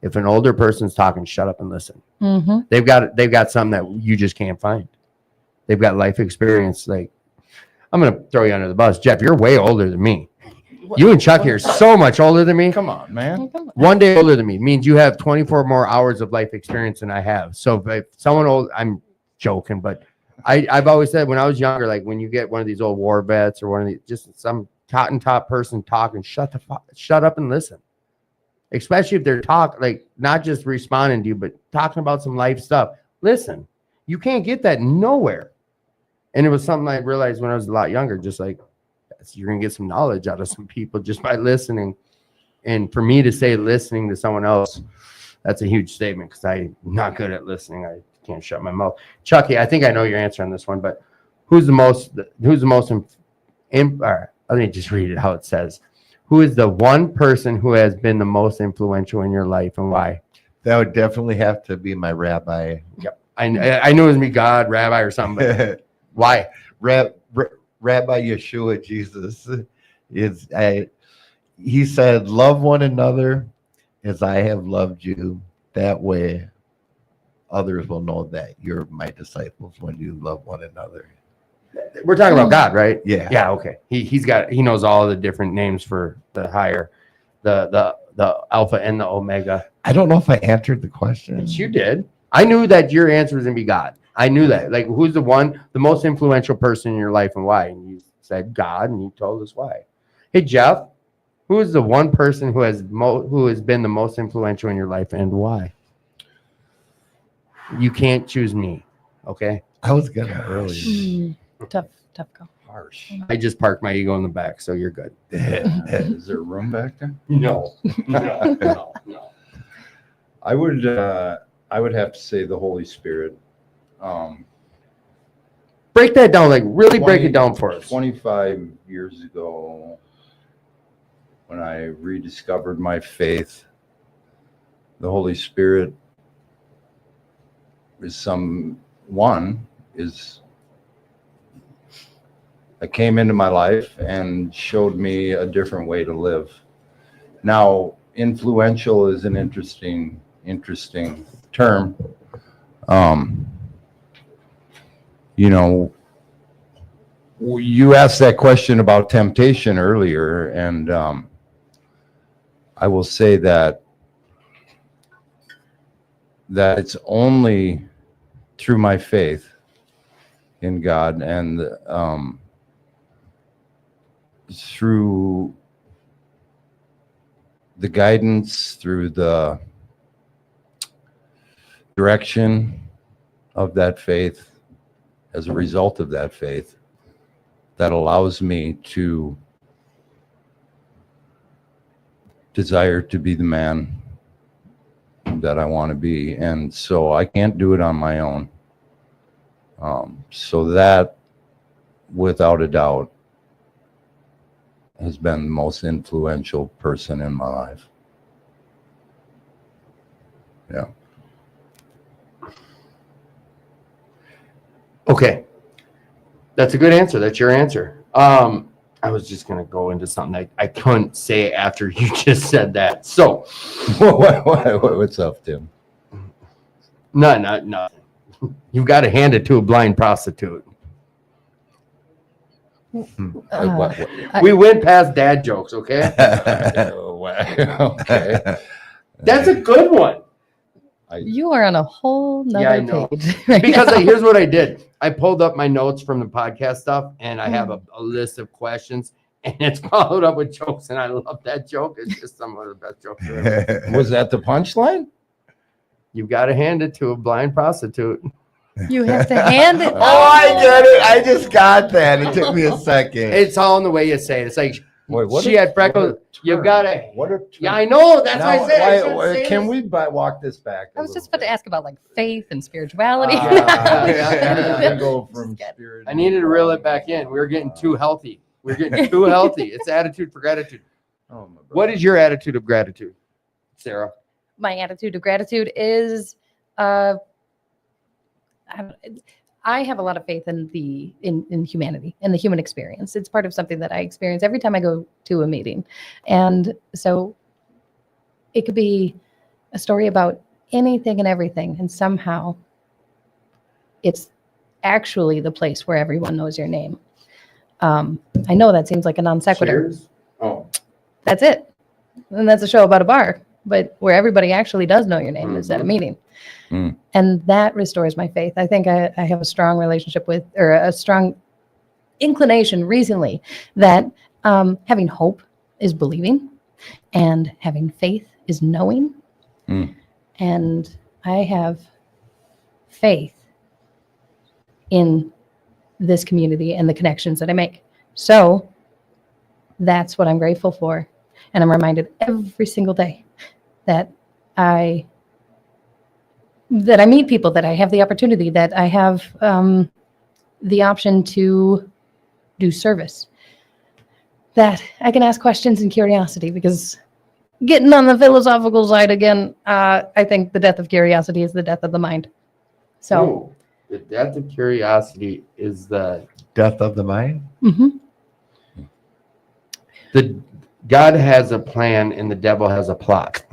if an older person's talking, shut up and listen. Mm-hmm. They've got something that you just can't find. They've got life experience. Like I'm gonna throw you under the bus, Jeff. You're way older than me. You and Chuck here are so much older than me. Come on, man. One day older than me means you have 24 more hours of life experience than I have. So if someone old, I'm joking, but I've always said when I was younger, like when you get one of these old war vets or one of these, just some cotton top person talking, shut up and listen. Especially if they're like not just responding to you, but talking about some life stuff. Listen, you can't get that nowhere. And it was something I realized when I was a lot younger, just like you're gonna get some knowledge out of some people just by listening. And for me to say listening to someone else, that's a huge statement because I'm not good at listening. I can't shut my mouth. Chucky, I think I know your answer on this one, but who's the most all right, let me just read it how it says. Who is the one person who has been the most influential in your life and why? That would definitely have to be my rabbi. I knew it was me, God, rabbi, or something. But why? Rabbi Yeshua Jesus he said, love one another as I have loved you. That way others will know that you're my disciples when you love one another. We're talking about God, right? Yeah. Yeah, okay. He knows all the different names for the higher, the Alpha and the Omega. I don't know if I answered the question. Yes, you did. I knew that your answer was gonna be God. I knew that. Like, who's the most influential person in your life and why? And you said God, and you told us why. Hey, Jeff, who is the one person who has been the most influential in your life and why? You can't choose me, okay? I was gonna earlier. Tough call. Harsh. I just parked my ego in the back, so you're good. Is there room back there? No. I would have to say the Holy Spirit. Break that down, like really break it down for us. 25 years ago, when I rediscovered my faith, the Holy Spirit is came into my life and showed me a different way to live. Now, influential is an interesting term. You know, you asked that question about temptation earlier, and I will say that it's only through my faith in God and through the guidance, through the direction of that faith, as a result of that faith, that allows me to desire to be the man that I want to be. And so I can't do it on my own. So that, without a doubt, has been the most influential person in my life. Yeah. Okay. That's a good answer. That's your answer. I was just going to go into something I couldn't say after you just said that. So, What's up, Tim? nothing. You've got to hand it to a blind prostitute. We went past dad jokes, okay? Okay. That's a good one. You are on a whole nother Yeah, I know. page. right Because now. here's what I did. I pulled up my notes from the podcast stuff, and I have a list of questions, and it's followed up with jokes, and I love that joke. It's just some of the best jokes ever. Was that the punchline? You've got to hand it to a blind prostitute. You have to hand it. Oh, I get it. I just got that. It took me a second. It's all in the way you say it. It's like, Wait, what she had freckles. You've got to. What a Yeah, I know. That's why I said. I shouldn't say Can this. we walk this back? I was just about to ask about like faith and spirituality. Yeah. Go from spirit. I needed to reel it back in. We were getting too healthy. We're getting too healthy. It's attitude for gratitude. Oh, my brother. What is your attitude of gratitude, Sarah? My attitude of gratitude is I have a lot of faith in in humanity and the human experience. It's part of something that I experience every time I go to a meeting. And so it could be a story about anything and everything. And somehow it's actually the place where everyone knows your name. I know that seems like a non sequitur. Cheers. Oh, That's it. And that's a show about a bar, but where everybody actually does know your name is at a meeting. Mm. And that restores my faith. I think I have a strong relationship with, or a strong inclination recently that having hope is believing and having faith is knowing. Mm. And I have faith in this community and the connections that I make. So that's what I'm grateful for. And I'm reminded every single day that I meet people, that I have the opportunity, that I have the option to do service, that I can ask questions and curiosity, because getting on the philosophical side again, I think the death of curiosity is the death of the mind. So, Ooh, the death of curiosity is the Death of the mind? God has a plan and the devil has a plot.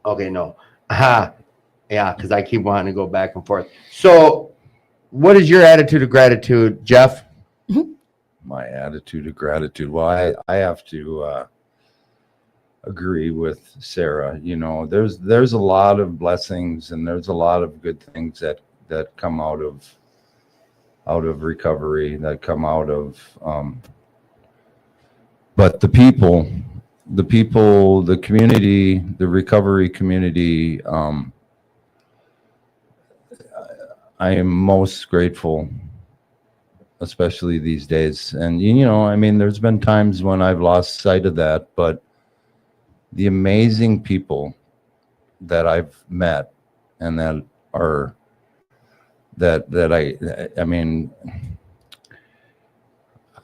Okay, no. Yeah, because I keep wanting to go back and forth. So, what is your attitude of gratitude, Jeff? My attitude of gratitude. Well, I have to agree with Sarah. You know, there's a lot of blessings and there's a lot of good things that come out of recovery, that come out of but the people, the community, the recovery community, I am most grateful, especially these days. And, you know, I mean, there's been times when I've lost sight of that, but the amazing people that I've met and that are, I mean,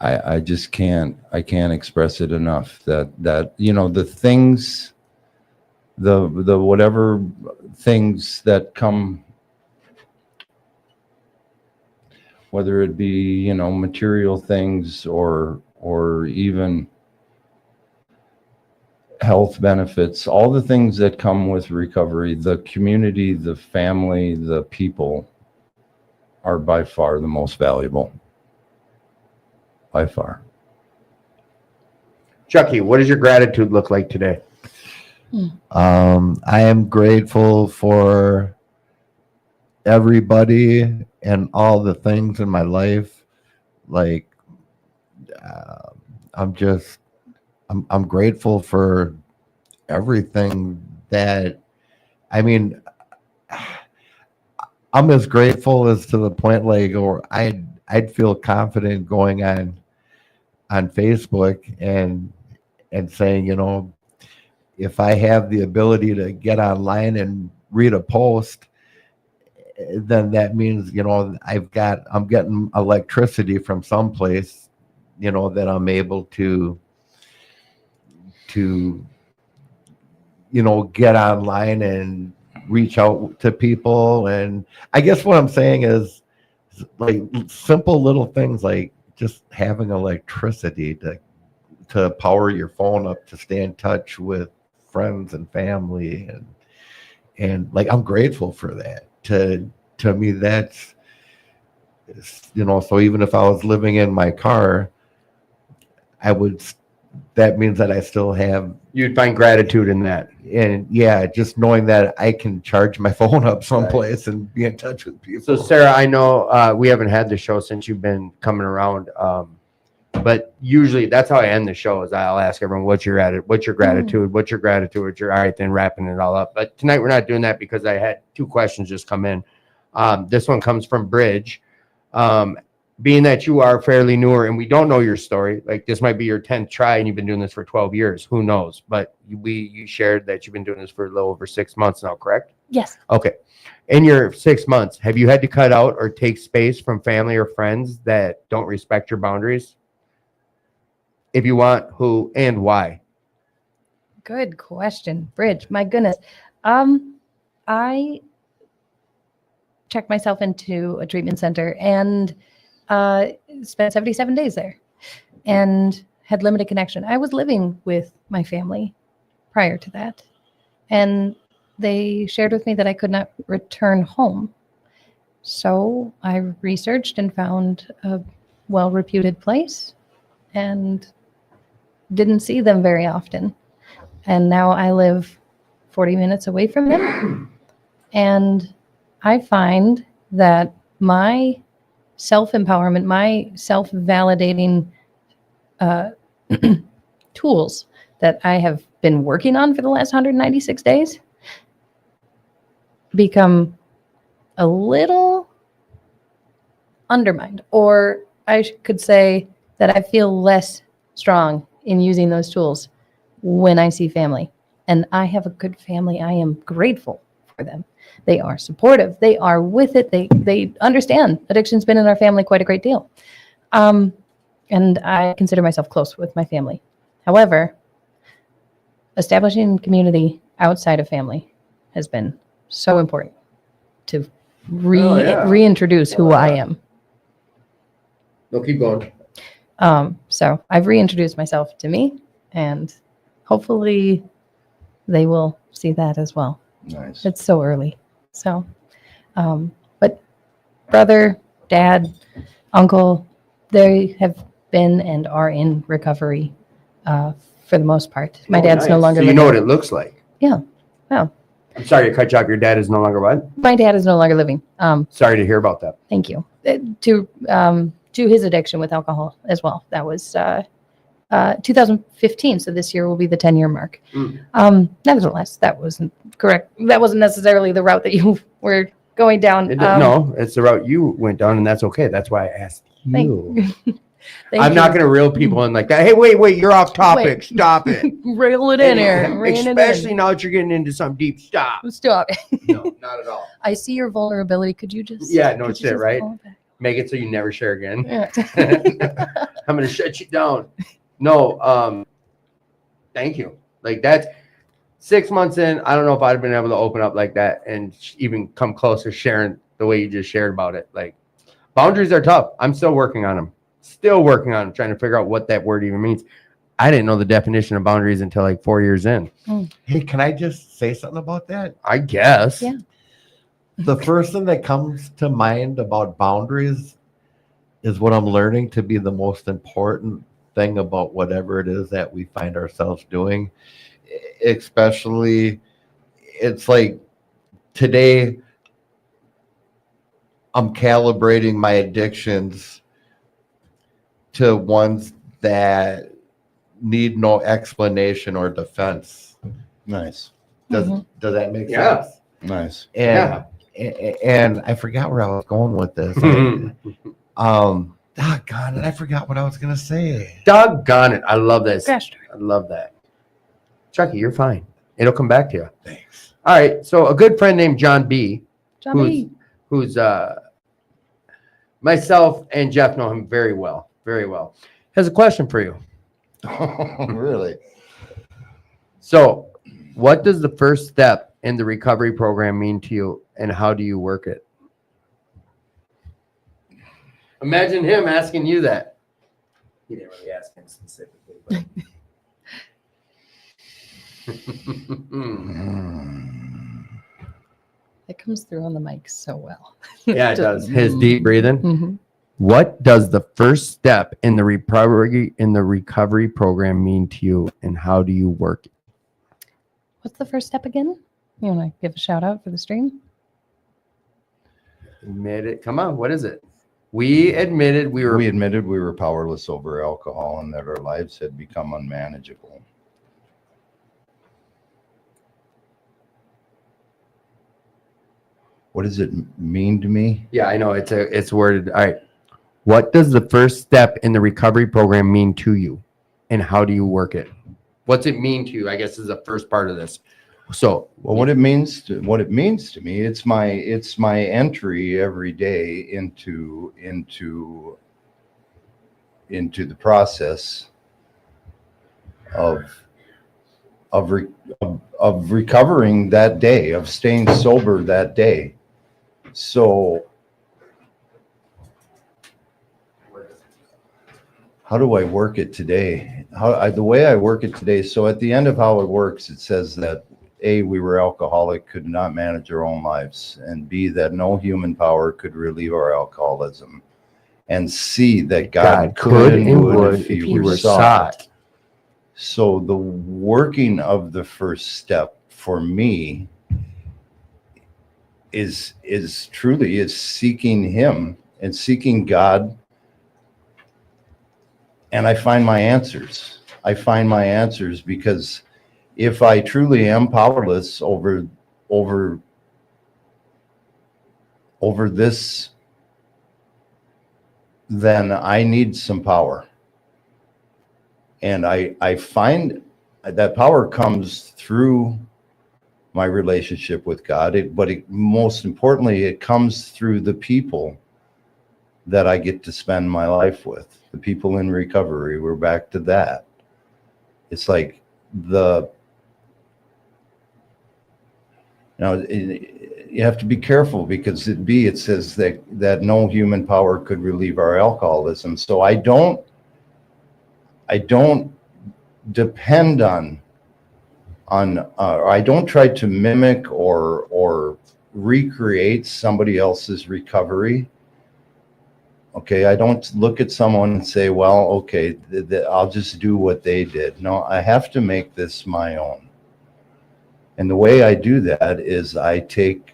I just I can't express it enough that, you know, the things, the whatever things that come, whether it be, you know, material things or even health benefits, all the things that come with recovery, the community, the family, the people are by far the most valuable. By far. Chucky, what does your gratitude look like today? I am grateful for everybody and all the things in my life. Like, I'm grateful for everything that, I mean, I'm as grateful as to the point like, or I'd feel confident going on Facebook and saying, you know, if I have the ability to get online and read a post, then that means, you know, I'm getting electricity from someplace, you know, that I'm able to, you know, get online and reach out to people. And I guess what I'm saying is like simple little things like just having electricity to power your phone up to stay in touch with friends and family, and like I'm grateful for that. To me, that's, you know, so even if I was living in my car, that means that I still have, You'd find gratitude in that. and yeah, just knowing that I can charge my phone up someplace and be in touch with people. So Sarah, I know we haven't had the show since you've been coming around, but usually that's how I end the show. Is I'll ask everyone, what's your gratitude, what's your gratitude, all right, then wrapping it all up. But tonight we're not doing that because I had 2 questions just come in. This one comes from Bridge. Being that you are fairly newer and we don't know your story, like this might be your 10th try and you've been doing this for 12 years, who knows? But you shared that you've been doing this for a little over 6 months now, correct? Yes. Okay. In your 6 months, have you had to cut out or take space from family or friends that don't respect your boundaries? If you want, who and why? Good question, Bridge. My goodness. I checked myself into a treatment center and spent 77 days there and had limited connection. I was living with my family prior to that, and they shared with me that I could not return home. So I researched and found a well-reputed place and didn't see them very often. And now I live 40 minutes away from them. And I find that my self-empowerment, my self-validating tools that I have been working on for the last 196 days become a little undermined, or I could say that I feel less strong in using those tools when I see family. And I have a good family. I am grateful for them. They are supportive. They are with it. They understand addiction's been in our family quite a great deal. And I consider myself close with my family. However, establishing community outside of family has been so important to reintroduce who I am. No, keep going. So I've reintroduced myself to me, and hopefully they will see that as well. Nice. It's so early. So, but brother, dad, uncle, they have been and are in recovery for the most part. My dad's no longer So you know what living. it looks like. Yeah. Yeah. I'm sorry to cut you off. Your dad is no longer what? My dad is no longer living. Sorry to hear about that. Thank you. To his addiction with alcohol as well. That was 2015. So this year will be the 10-year mark. Nevertheless, that wasn't correct. That wasn't necessarily the route that you were going down. No, it's the route you went down, and that's okay. That's why I asked you. Thank I'm you. not going to reel people in like that. Hey, wait, you're off topic. Wait. Stop it. Reel it in here. Rein it in. Especially now that you're getting into some deep stop. Stop. No, not at all. I see your vulnerability. Could you just? Yeah, no, could it's you it, just right? pull it back? Make it so you never share again. Yeah. I'm gonna shut you down. No, thank you. Like that's 6 months in. I don't know if I'd have been able to open up like that and even come close to sharing the way you just shared about it. Like boundaries are tough. I'm still working on them. Still working on them, trying to figure out what that word even means. I didn't know the definition of boundaries until like 4 years in. Hey, can I just say something about that? I guess. Yeah. The first thing that comes to mind about boundaries is what I'm learning to be the most important thing about whatever it is that we find ourselves doing. Especially, it's like today, I'm calibrating my addictions to ones that need no explanation or defense. Nice, Does Mhm. does that make Yeah. sense? nice. And and I forgot where I was going with this. Doggone it, I forgot what I was gonna say. Doggone it. I love this. Gosh, I love that. Chucky, you're fine. It'll come back to you. Thanks. All right. So a good friend named John B, Johnny. who's myself and Jeff know him very well, has a question for you. Really? So what does the first step in the recovery program mean to you and how do you work it? Imagine him asking you that. He didn't really ask him specifically, but It comes through on the mic so well. Yeah, it does. His deep breathing. Mhm. What does the first step in the recovery program mean to you and how do you work it? What's the first step again? You want to give a shout out for the stream? Admit it. Come on, what is it? We admitted we were powerless over alcohol and that our lives had become unmanageable. What does it mean to me? Yeah, I know it's worded. All right. What does the first step in the recovery program mean to you and how do you work it? What's it mean to you? I guess is the first part of this. So, Well, what it means to me, it's my entry every day into the process of recovering that day, of staying sober that day. So how do I work it today? The way I work it today, so at the end of how it works, it says that A, we were alcoholic, could not manage our own lives, and B, that no human power could relieve our alcoholism, and C, that God could and would if he were sought. So the working of the first step for me is truly seeking him and seeking God. And I find my answers. Because if I truly am powerless over this, then I need some power. And I find that power comes through my relationship with God, but most importantly, it comes through the people that I get to spend my life with, the people in recovery. We're back to that. It's like you have to be careful because it says that no human power could relieve our alcoholism. So I don't depend on I don't try to mimic or recreate somebody else's recovery. Okay, I don't look at someone and say, well, okay, I'll just do what they did. No, I have to make this my own. And the way I do that is I take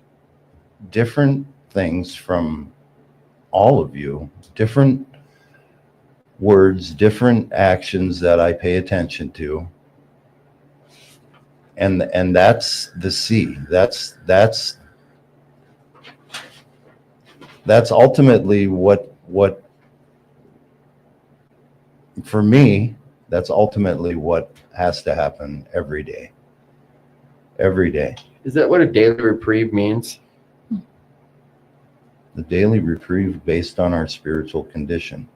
different things from all of you, different words, different actions that I pay attention to. And that's the C. That's ultimately what for me, that's ultimately what has to happen every day. Every day. is that what a daily reprieve means? The daily reprieve based on our spiritual condition.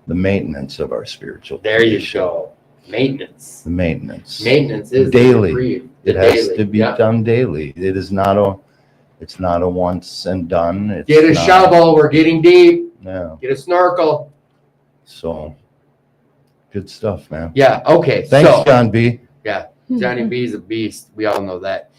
The maintenance of our spiritual There you condition. go. Maintenance. The maintenance. Maintenance is Daily. the reprieve. It The has daily. to be Yeah. done daily. It is not it's not a once and done. It's Get a not- shovel. We're getting deep. No. Get a snorkel. So good stuff, man. Yeah. Okay. Thanks, so, John B. Johnny B's a beast. We all know that.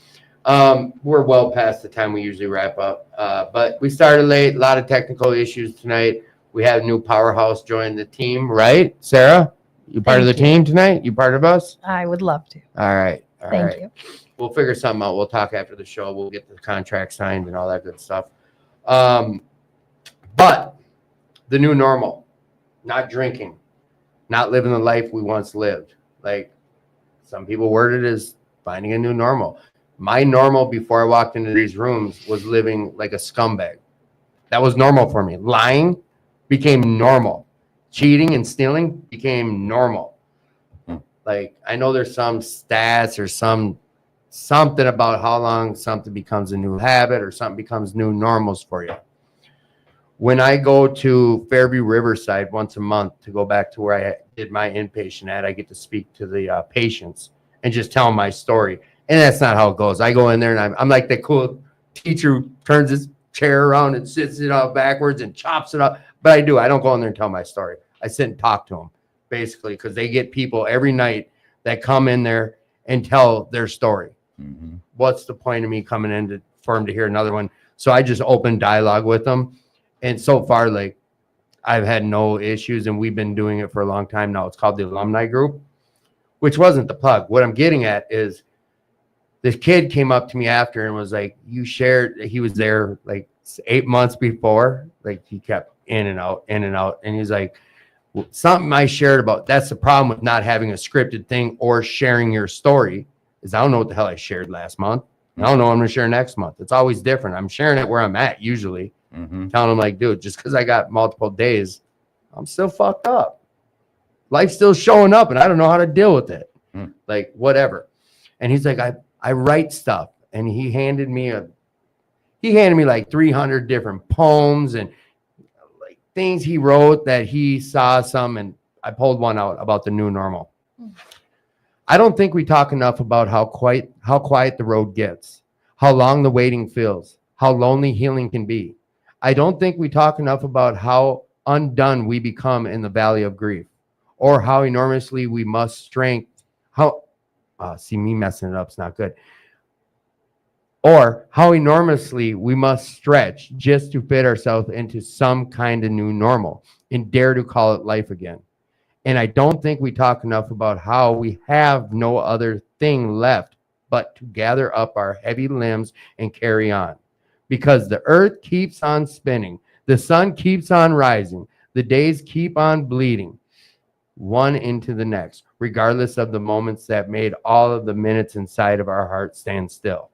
We're well past the time we usually wrap up. But we started late. A lot of technical issues tonight. We have a new powerhouse join the team, right? Sarah, you part of the Thank you. team tonight? You part of us? I would love to. All right. All Thank right. you. We'll figure something out. We'll talk after the show. We'll get the contract signed and all that good stuff. But the new normal, not drinking, not living the life we once lived. Like some people word it as finding a new normal. My normal before I walked into these rooms was living like a scumbag. That was normal for me. Lying became normal. Cheating and stealing became normal. Like I know there's some stats or something about how long something becomes a new habit or something becomes new normals for you. When I go to Fairview Riverside once a month to go back to where I did my inpatient at, I get to speak to the patients and just tell them my story. And that's not how it goes. I go in there and I'm like the cool teacher who turns his chair around and sits it out backwards and chops it up. But I don't go in there and tell my story. I sit and talk to them basically because they get people every night that come in there and tell their story. Mhm. What's the point of me coming in for them to hear another one? So I just open dialogue with them. And so far, like I've had no issues and we've been doing it for a long time now. It's called the Alumni Group, which wasn't the plug. What I'm getting at is this kid came up to me after and was like, you shared, he was there like 8 months before, like he kept in and out. And he's like, well, something I shared about, that's the problem with not having a scripted thing or sharing your story is I don't know what the hell I shared last month. I don't know what I'm going to share next month. It's always different. I'm sharing it where I'm at usually. Mhm. Telling them like, dude, just because I got multiple days, I'm still fucked up. Life's still showing up and I don't know how to deal with it. Like whatever. And he's like, I write stuff. And he handed me like 300 different poems and like things he wrote that he saw some. And I pulled one out about the new normal. I don't think we talk enough about how quiet the road gets, how long the waiting feels, how lonely healing can be. I don't think we talk enough about how undone we become in the valley of grief, or how enormously we must strength. See me messing it up's not good. Or how enormously we must stretch just to fit ourselves into some kind of new normal and dare to call it life again. And I don't think we talk enough about how we have no other thing left but to gather up our heavy limbs and carry on. Because the earth keeps on spinning, the sun keeps on rising, the days keep on bleeding, one into the next, regardless of the moments that made all of the minutes inside of our hearts stand still.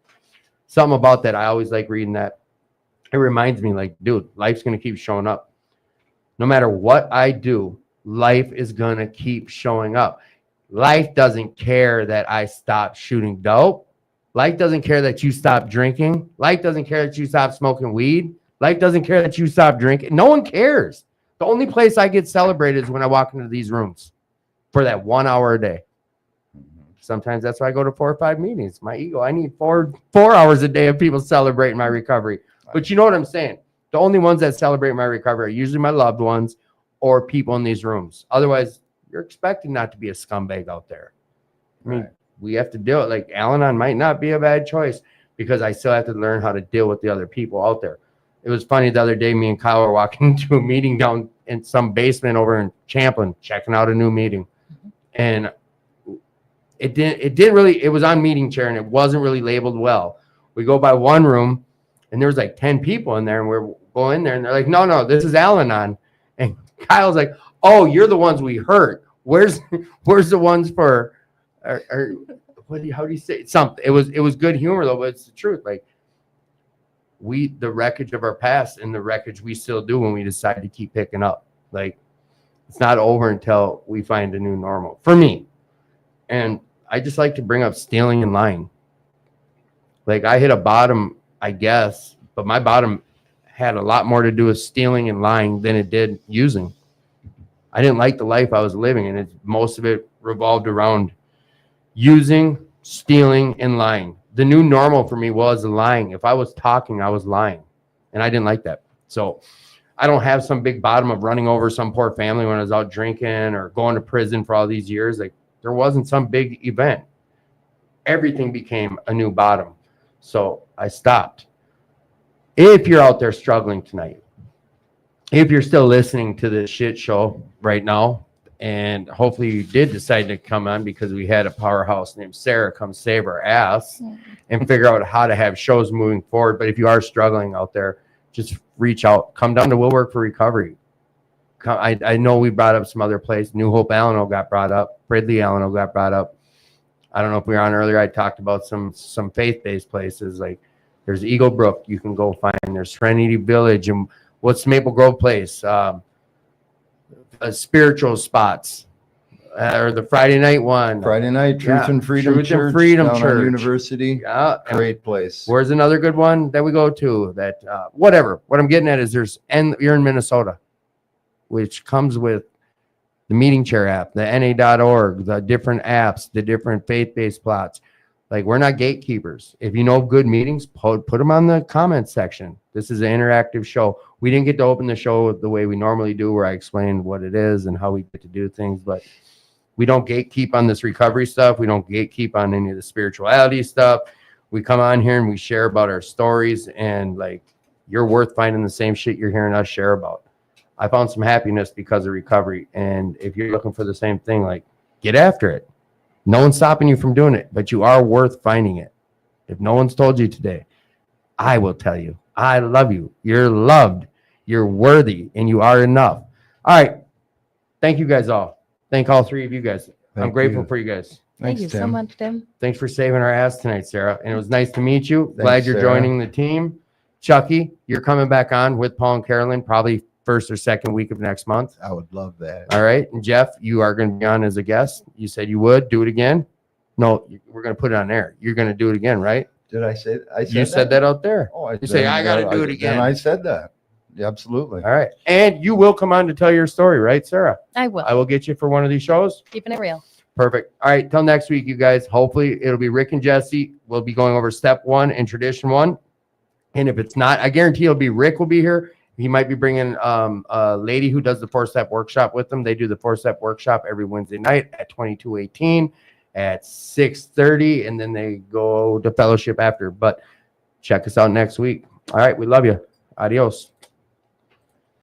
Something about that, I always like reading that. It reminds me like, dude, life's going to keep showing up. No matter what I do, life is going to keep showing up. Life doesn't care that I stop shooting dope. Life doesn't care that you stop drinking. Life doesn't care that you stop smoking weed. Life doesn't care that you stop drinking. No one cares. The only place I get celebrated is when I walk into these rooms for that 1 hour a day. Sometimes that's why I go to 4 or 5 meetings. My ego, I need four hours a day of people celebrating my recovery. But you know what I'm saying? The only ones that celebrate my recovery are usually my loved ones or people in these rooms. Otherwise, you're expected not to be a scumbag out there. I mean, we have to deal with like Al-Anon might not be a bad choice because I still have to learn how to deal with the other people out there. It was funny the other day, me and Kyle were walking into a meeting down in some basement over in Champlin, checking out a new meeting. And it didn't really, it was on meeting chair and it wasn't really labeled well. We go by one room and there was like 10 people in there and we're going in there and they're like, no, this is Al-Anon. And Kyle's like, oh, you're the ones we hurt. Where's the ones for, or how do you say it? Something? It was good humor though, but it's the truth. Like the wreckage of our past and the wreckage we still do when we decide to keep picking up. Like it's not over until we find a new normal for me. And I just like to bring up stealing and lying. Like I hit a bottom, I guess, but my bottom had a lot more to do with stealing and lying than it did using. I didn't like the life I was living, and most of it revolved around using, stealing, and lying. The new normal for me was lying. If I was talking, I was lying, and I didn't like that. So I don't have some big bottom of running over some poor family when I was out drinking or going to prison for all these years. Like, there wasn't some big event. Everything became a new bottom. So I stopped. If you're out there struggling tonight, if you're still listening to this shit show right now, and hopefully you did decide to come on because we had a powerhouse named Sarah come save our ass and figure out how to have shows moving forward. But if you are struggling out there, just reach out. Come down to Will Work for Recovery. I know we brought up some other place. New Hope Alleno got brought up. Ridley Alleno got brought up. I don't know if we were on earlier. I talked about some faith-based places. Like there's Eagle Brook you can go find. There's Serenity Village. And what's Maple Grove Place? Spiritual spots. Or the Friday night one. Friday night, Truth and Freedom Truth Church. and Freedom down on Church. University. Yeah. Great place. Where's another good one that we go to? That whatever. What I'm getting at is you're in Minnesota, which comes with the meeting chair app, the NA.org, the different apps, the different faith-based plots. Like, we're not gatekeepers. If you know good meetings, put them on the comments section. This is an interactive show. We didn't get to open the show the way we normally do, where I explain what it is and how we get to do things, but we don't gatekeep on this recovery stuff. We don't gatekeep on any of the spirituality stuff. We come on here and we share about our stories, and like, you're worth finding the same shit you're hearing us share about. I found some happiness because of recovery. And if you're looking for the same thing, like, get after it. No one's stopping you from doing it, but you are worth finding it. If no one's told you today, I will tell you, I love you. You're loved. You're worthy, and you are enough. All right. Thank you guys all. Thank all three of you guys. I'm Thank grateful you. for you guys. Thank Thanks, you so Tim. much, Tim. Thanks for saving our ass tonight, Sarah. And it was nice to meet you. Glad Thanks, you're Sarah. joining the team. Chucky, you're coming back on with Paul and Carolyn, probably first or second week of next month. I would love that. All right. And Jeff, you are going to be on as a guest. You said you would do it again. No, we're going to put it on there. You're going to do it again, right? Did I say? You said that out there. Oh, You say, I gotta do it again. And I said that. Yeah, absolutely. All right. And you will come on to tell your story, right, Sarah? I will. I will get you for one of these shows. Keeping it real. Perfect. All right. Till next week, you guys. Hopefully it'll be Rick and Jesse. We'll be going over step 1 and tradition 1. And if it's not, I guarantee it'll be Rick will be here. He might be bringing a lady who does the 4-step workshop with them. They do the 4-step workshop every Wednesday night at 2218 at 6:30, and then they go to fellowship after. But check us out next week. All right. We love you. Adios.